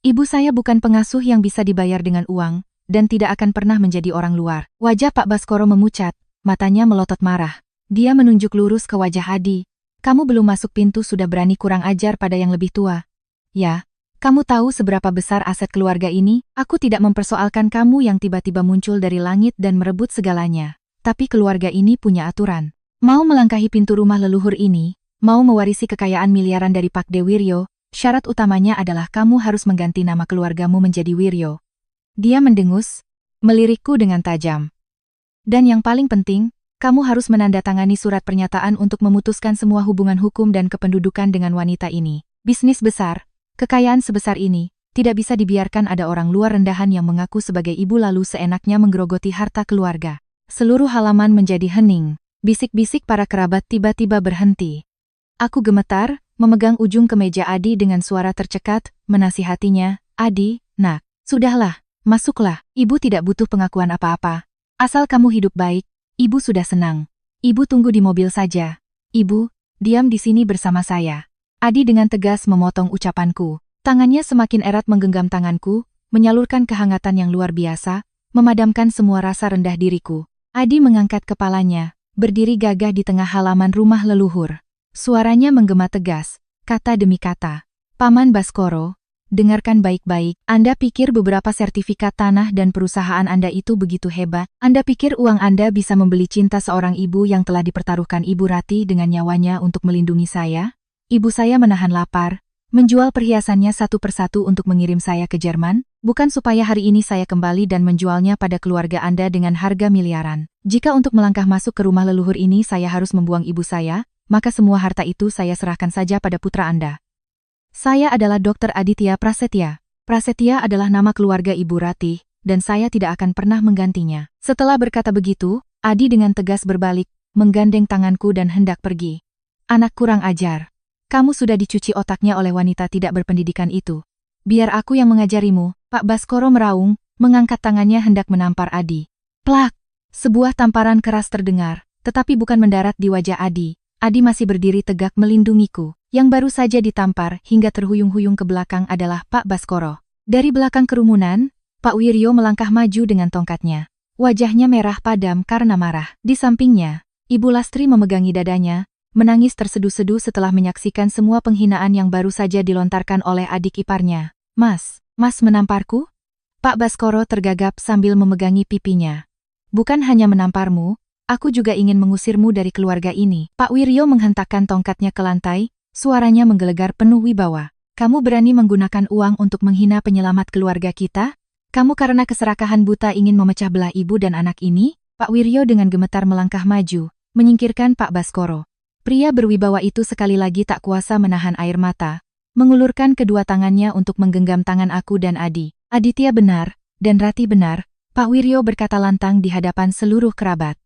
A: Ibu saya bukan pengasuh yang bisa dibayar dengan uang, dan tidak akan pernah menjadi orang luar. Wajah Pak Baskoro memucat, matanya melotot marah. Dia menunjuk lurus ke wajah Adi. Kamu belum masuk pintu sudah berani kurang ajar pada yang lebih tua. Ya, kamu tahu seberapa besar aset keluarga ini? Aku tidak mempersoalkan kamu yang tiba-tiba muncul dari langit dan merebut segalanya. Tapi keluarga ini punya aturan. Mau melangkahi pintu rumah leluhur ini, mau mewarisi kekayaan miliaran dari Pak De Wiryo, syarat utamanya adalah kamu harus mengganti nama keluargamu menjadi Wiryo. Dia mendengus, melirikku dengan tajam. Dan yang paling penting, kamu harus menandatangani surat pernyataan untuk memutuskan semua hubungan hukum dan kependudukan dengan wanita ini. Bisnis besar, kekayaan sebesar ini, tidak bisa dibiarkan ada orang luar rendahan yang mengaku sebagai ibu lalu seenaknya menggerogoti harta keluarga. Seluruh halaman menjadi hening, bisik-bisik para kerabat tiba-tiba berhenti. Aku gemetar, memegang ujung kemeja Adi dengan suara tercekat, menasihatinya, Adi, nak, sudahlah. Masuklah, ibu tidak butuh pengakuan apa-apa. Asal kamu hidup baik, ibu sudah senang. Ibu tunggu di mobil saja. Ibu, diam di sini bersama saya. Adi dengan tegas memotong ucapanku. Tangannya semakin erat menggenggam tanganku, menyalurkan kehangatan yang luar biasa, memadamkan semua rasa rendah diriku. Adi mengangkat kepalanya, berdiri gagah di tengah halaman rumah leluhur. Suaranya menggema tegas, kata demi kata. Paman Baskoro, dengarkan baik-baik, Anda pikir beberapa sertifikat tanah dan perusahaan Anda itu begitu hebat? Anda pikir uang Anda bisa membeli cinta seorang ibu yang telah dipertaruhkan Ibu Rati dengan nyawanya untuk melindungi saya? Ibu saya menahan lapar, menjual perhiasannya satu persatu untuk mengirim saya ke Jerman, bukan supaya hari ini saya kembali dan menjualnya pada keluarga Anda dengan harga miliaran. Jika untuk melangkah masuk ke rumah leluhur ini saya harus membuang ibu saya, maka semua harta itu saya serahkan saja pada putra Anda. Saya adalah Dr. Aditya Prasetya. Prasetya adalah nama keluarga Ibu Rati, dan saya tidak akan pernah menggantinya. Setelah berkata begitu, Adi dengan tegas berbalik, menggandeng tanganku dan hendak pergi. Anak kurang ajar. Kamu sudah dicuci otaknya oleh wanita tidak berpendidikan itu. Biar aku yang mengajarimu, Pak Baskoro meraung, mengangkat tangannya hendak menampar Adi. Plak! Sebuah tamparan keras terdengar, tetapi bukan mendarat di wajah Adi. Adi masih berdiri tegak melindungiku. Yang baru saja ditampar hingga terhuyung-huyung ke belakang adalah Pak Baskoro. Dari belakang kerumunan, Pak Wiryo melangkah maju dengan tongkatnya. Wajahnya merah padam karena marah. Di sampingnya, Ibu Lastri memegangi dadanya, menangis terseduh-seduh setelah menyaksikan semua penghinaan yang baru saja dilontarkan oleh adik iparnya. Mas menamparku? Pak Baskoro tergagap sambil memegangi pipinya. Bukan hanya menamparmu, aku juga ingin mengusirmu dari keluarga ini. Pak Wiryo menghentakkan tongkatnya ke lantai, suaranya menggelegar penuh wibawa. Kamu berani menggunakan uang untuk menghina penyelamat keluarga kita? Kamu karena keserakahan buta ingin memecah belah ibu dan anak ini? Pak Wiryo dengan gemetar melangkah maju, menyingkirkan Pak Baskoro. Pria berwibawa itu sekali lagi tak kuasa menahan air mata, mengulurkan kedua tangannya untuk menggenggam tangan aku dan Adi. Aditya benar, dan Rati benar, Pak Wiryo berkata lantang di hadapan seluruh kerabat.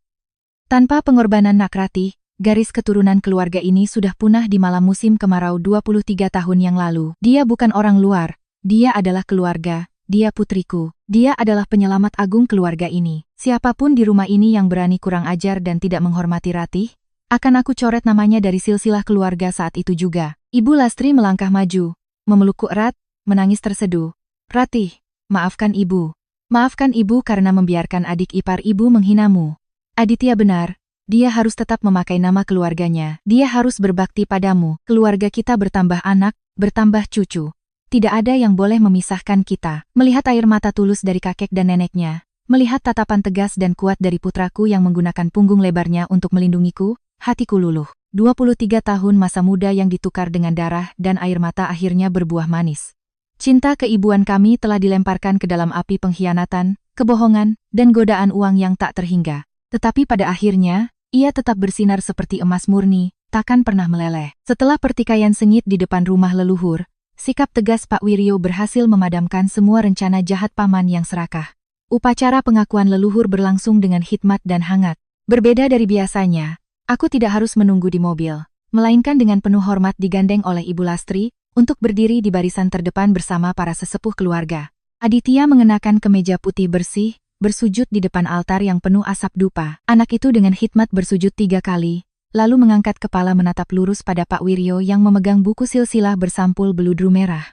A: Tanpa pengorbanan Nak Rati, garis keturunan keluarga ini sudah punah di malam musim kemarau 23 tahun yang lalu. Dia bukan orang luar, dia adalah keluarga, dia putriku, dia adalah penyelamat agung keluarga ini. Siapapun di rumah ini yang berani kurang ajar dan tidak menghormati Ratih, akan aku coret namanya dari silsilah keluarga saat itu juga. Ibu Lastri melangkah maju, memelukku erat, menangis terseduh. Ratih, maafkan ibu. Maafkan ibu karena membiarkan adik ipar ibu menghinamu. Aditya benar. Dia harus tetap memakai nama keluarganya. Dia harus berbakti padamu. Keluarga kita bertambah anak, bertambah cucu. Tidak ada yang boleh memisahkan kita. Melihat air mata tulus dari kakek dan neneknya, Melihat tatapan tegas dan kuat dari putraku yang menggunakan punggung lebarnya untuk melindungiku, hatiku luluh. 23 tahun masa muda yang ditukar dengan darah dan air mata akhirnya berbuah manis. Cinta keibuan kami telah dilemparkan ke dalam api pengkhianatan, kebohongan, dan godaan uang yang tak terhingga. Tetapi pada akhirnya, ia tetap bersinar seperti emas murni, takkan pernah meleleh. Setelah pertikaian sengit di depan rumah leluhur, sikap tegas Pak Wiryo berhasil memadamkan semua rencana jahat paman yang serakah. Upacara pengakuan leluhur berlangsung dengan hikmat dan hangat. Berbeda dari biasanya, aku tidak harus menunggu di mobil, melainkan dengan penuh hormat digandeng oleh Ibu Lastri, untuk berdiri di barisan terdepan bersama para sesepuh keluarga. Aditya mengenakan kemeja putih bersih, bersujud di depan altar yang penuh asap dupa. Anak itu dengan hikmat bersujud 3 kali, lalu mengangkat kepala menatap lurus pada Pak Wiryo yang memegang buku silsilah bersampul beludru merah.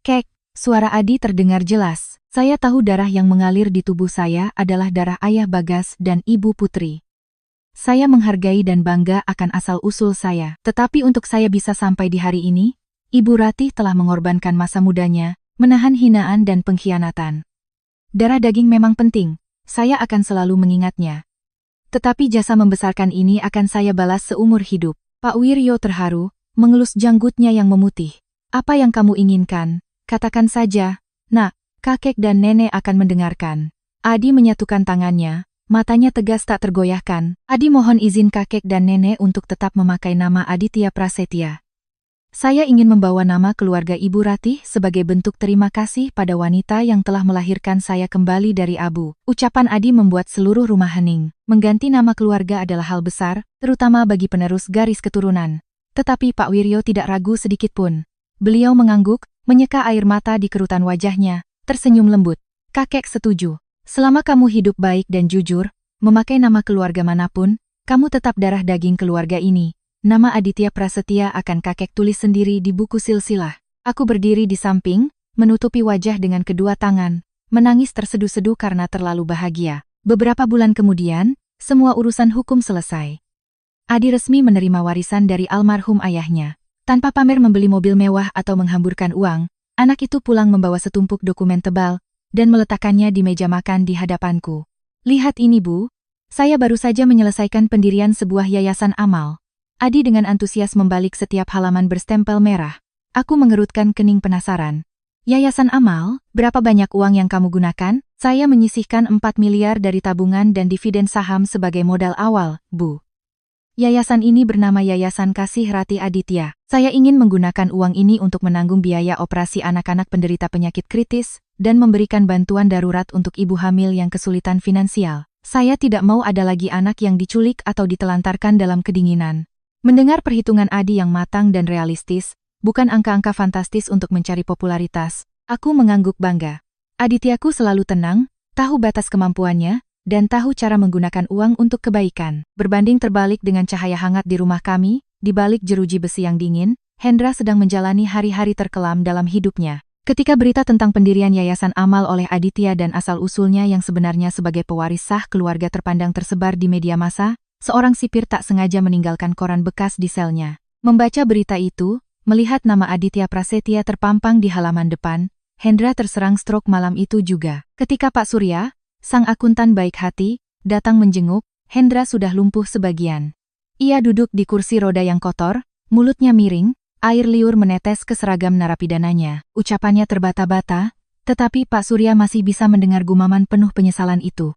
A: Kek, suara Adi terdengar jelas. Saya tahu darah yang mengalir di tubuh saya adalah darah ayah Bagas dan ibu Putri. Saya menghargai dan bangga akan asal-usul saya. Tetapi untuk saya bisa sampai di hari ini, Ibu Ratih telah mengorbankan masa mudanya, menahan hinaan dan pengkhianatan. Darah daging memang penting, saya akan selalu mengingatnya. Tetapi jasa membesarkan ini akan saya balas seumur hidup. Pak Wiryo terharu, mengelus janggutnya yang memutih. Apa yang kamu inginkan? Katakan saja, Nak. Kakek dan nenek akan mendengarkan. Adi menyatukan tangannya, matanya tegas tak tergoyahkan. Adi mohon izin kakek dan nenek untuk tetap memakai nama Aditya Prasetya. Saya ingin membawa nama keluarga Ibu Ratih sebagai bentuk terima kasih pada wanita yang telah melahirkan saya kembali dari abu. Ucapan Adi membuat seluruh rumah hening. Mengganti nama keluarga adalah hal besar, terutama bagi penerus garis keturunan. Tetapi Pak Wiryo tidak ragu sedikitpun. Beliau mengangguk, menyeka air mata di kerutan wajahnya. Tersenyum lembut. Kakek setuju. Selama kamu hidup baik dan jujur, memakai nama keluarga manapun, kamu tetap darah daging keluarga ini. Nama Aditya Prasetya akan kakek tulis sendiri di buku silsilah. Aku berdiri di samping, menutupi wajah dengan kedua tangan, menangis terseduh-seduh karena terlalu bahagia. Beberapa bulan kemudian, semua urusan hukum selesai. Adi resmi menerima warisan dari almarhum ayahnya. Tanpa pamer membeli mobil mewah atau menghamburkan uang, anak itu pulang membawa setumpuk dokumen tebal, dan meletakkannya di meja makan di hadapanku. Lihat ini Bu, saya baru saja menyelesaikan pendirian sebuah yayasan amal. Adi dengan antusias membalik setiap halaman berstempel merah. Aku mengerutkan kening penasaran. Yayasan amal, berapa banyak uang yang kamu gunakan? Saya menyisihkan 4 miliar dari tabungan dan dividen saham sebagai modal awal, Bu. Yayasan ini bernama Yayasan Kasih Rati Aditya. Saya ingin menggunakan uang ini untuk menanggung biaya operasi anak-anak penderita penyakit kritis, dan memberikan bantuan darurat untuk ibu hamil yang kesulitan finansial. Saya tidak mau ada lagi anak yang diculik atau ditelantarkan dalam kedinginan. Mendengar perhitungan Adi yang matang dan realistis, bukan angka-angka fantastis untuk mencari popularitas, aku mengangguk bangga. Adityaku selalu tenang, tahu batas kemampuannya, dan tahu cara menggunakan uang untuk kebaikan. Berbanding terbalik dengan cahaya hangat di rumah kami, di balik jeruji besi yang dingin, Hendra sedang menjalani hari-hari terkelam dalam hidupnya. Ketika berita tentang pendirian Yayasan Amal oleh Aditya dan asal-usulnya yang sebenarnya sebagai pewaris sah keluarga terpandang tersebar di media massa, seorang sipir tak sengaja meninggalkan koran bekas di selnya. Membaca berita itu, melihat nama Aditya Prasetya terpampang di halaman depan, Hendra terserang stroke malam itu juga. Ketika Pak Surya, sang akuntan baik hati, datang menjenguk, Hendra sudah lumpuh sebagian. Ia duduk di kursi roda yang kotor, mulutnya miring, air liur menetes ke seragam narapidananya. Ucapannya terbata-bata, tetapi Pak Surya masih bisa mendengar gumaman penuh penyesalan itu.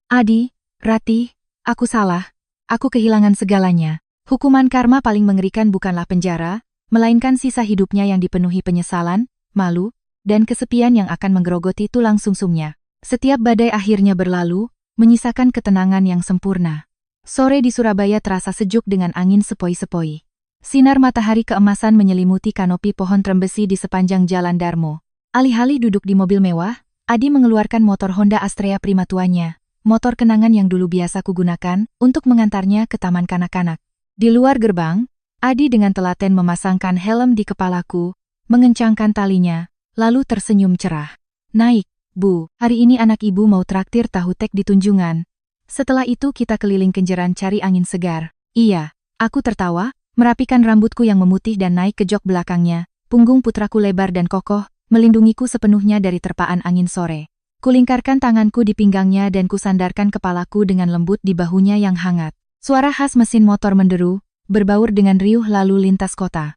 A: Adi, Ratih, aku salah, aku kehilangan segalanya. Hukuman karma paling mengerikan bukanlah penjara, melainkan sisa hidupnya yang dipenuhi penyesalan, malu, dan kesepian yang akan menggerogoti tulang sumsumnya. Setiap badai akhirnya berlalu, menyisakan ketenangan yang sempurna. Sore di Surabaya terasa sejuk dengan angin sepoi-sepoi. Sinar matahari keemasan menyelimuti kanopi pohon trembesi di sepanjang jalan Darmo. Alih-alih duduk di mobil mewah, Adi mengeluarkan motor Honda Astrea Prima tuanya, motor kenangan yang dulu biasa kugunakan, untuk mengantarnya ke taman kanak-kanak. Di luar gerbang, Adi dengan telaten memasangkan helm di kepalaku, mengencangkan talinya, lalu tersenyum cerah. Naik, Bu, hari ini anak ibu mau traktir tahu tek di Tunjungan. Setelah itu kita keliling Kenjeran cari angin segar. Iya, aku tertawa, merapikan rambutku yang memutih dan naik ke jok belakangnya. Punggung putraku lebar dan kokoh, melindungiku sepenuhnya dari terpaan angin sore. Kulingkarkan tanganku di pinggangnya dan kusandarkan kepalaku dengan lembut di bahunya yang hangat. Suara khas mesin motor menderu, berbaur dengan riuh lalu lintas kota.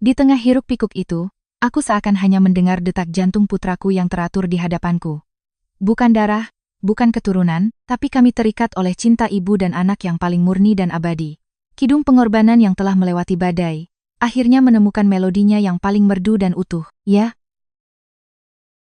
A: Di tengah hiruk-pikuk itu, aku seakan hanya mendengar detak jantung putraku yang teratur di hadapanku. Bukan darah, bukan keturunan, tapi kami terikat oleh cinta ibu dan anak yang paling murni dan abadi. Kidung pengorbanan yang telah melewati badai, akhirnya menemukan melodinya yang paling merdu dan utuh. Ya,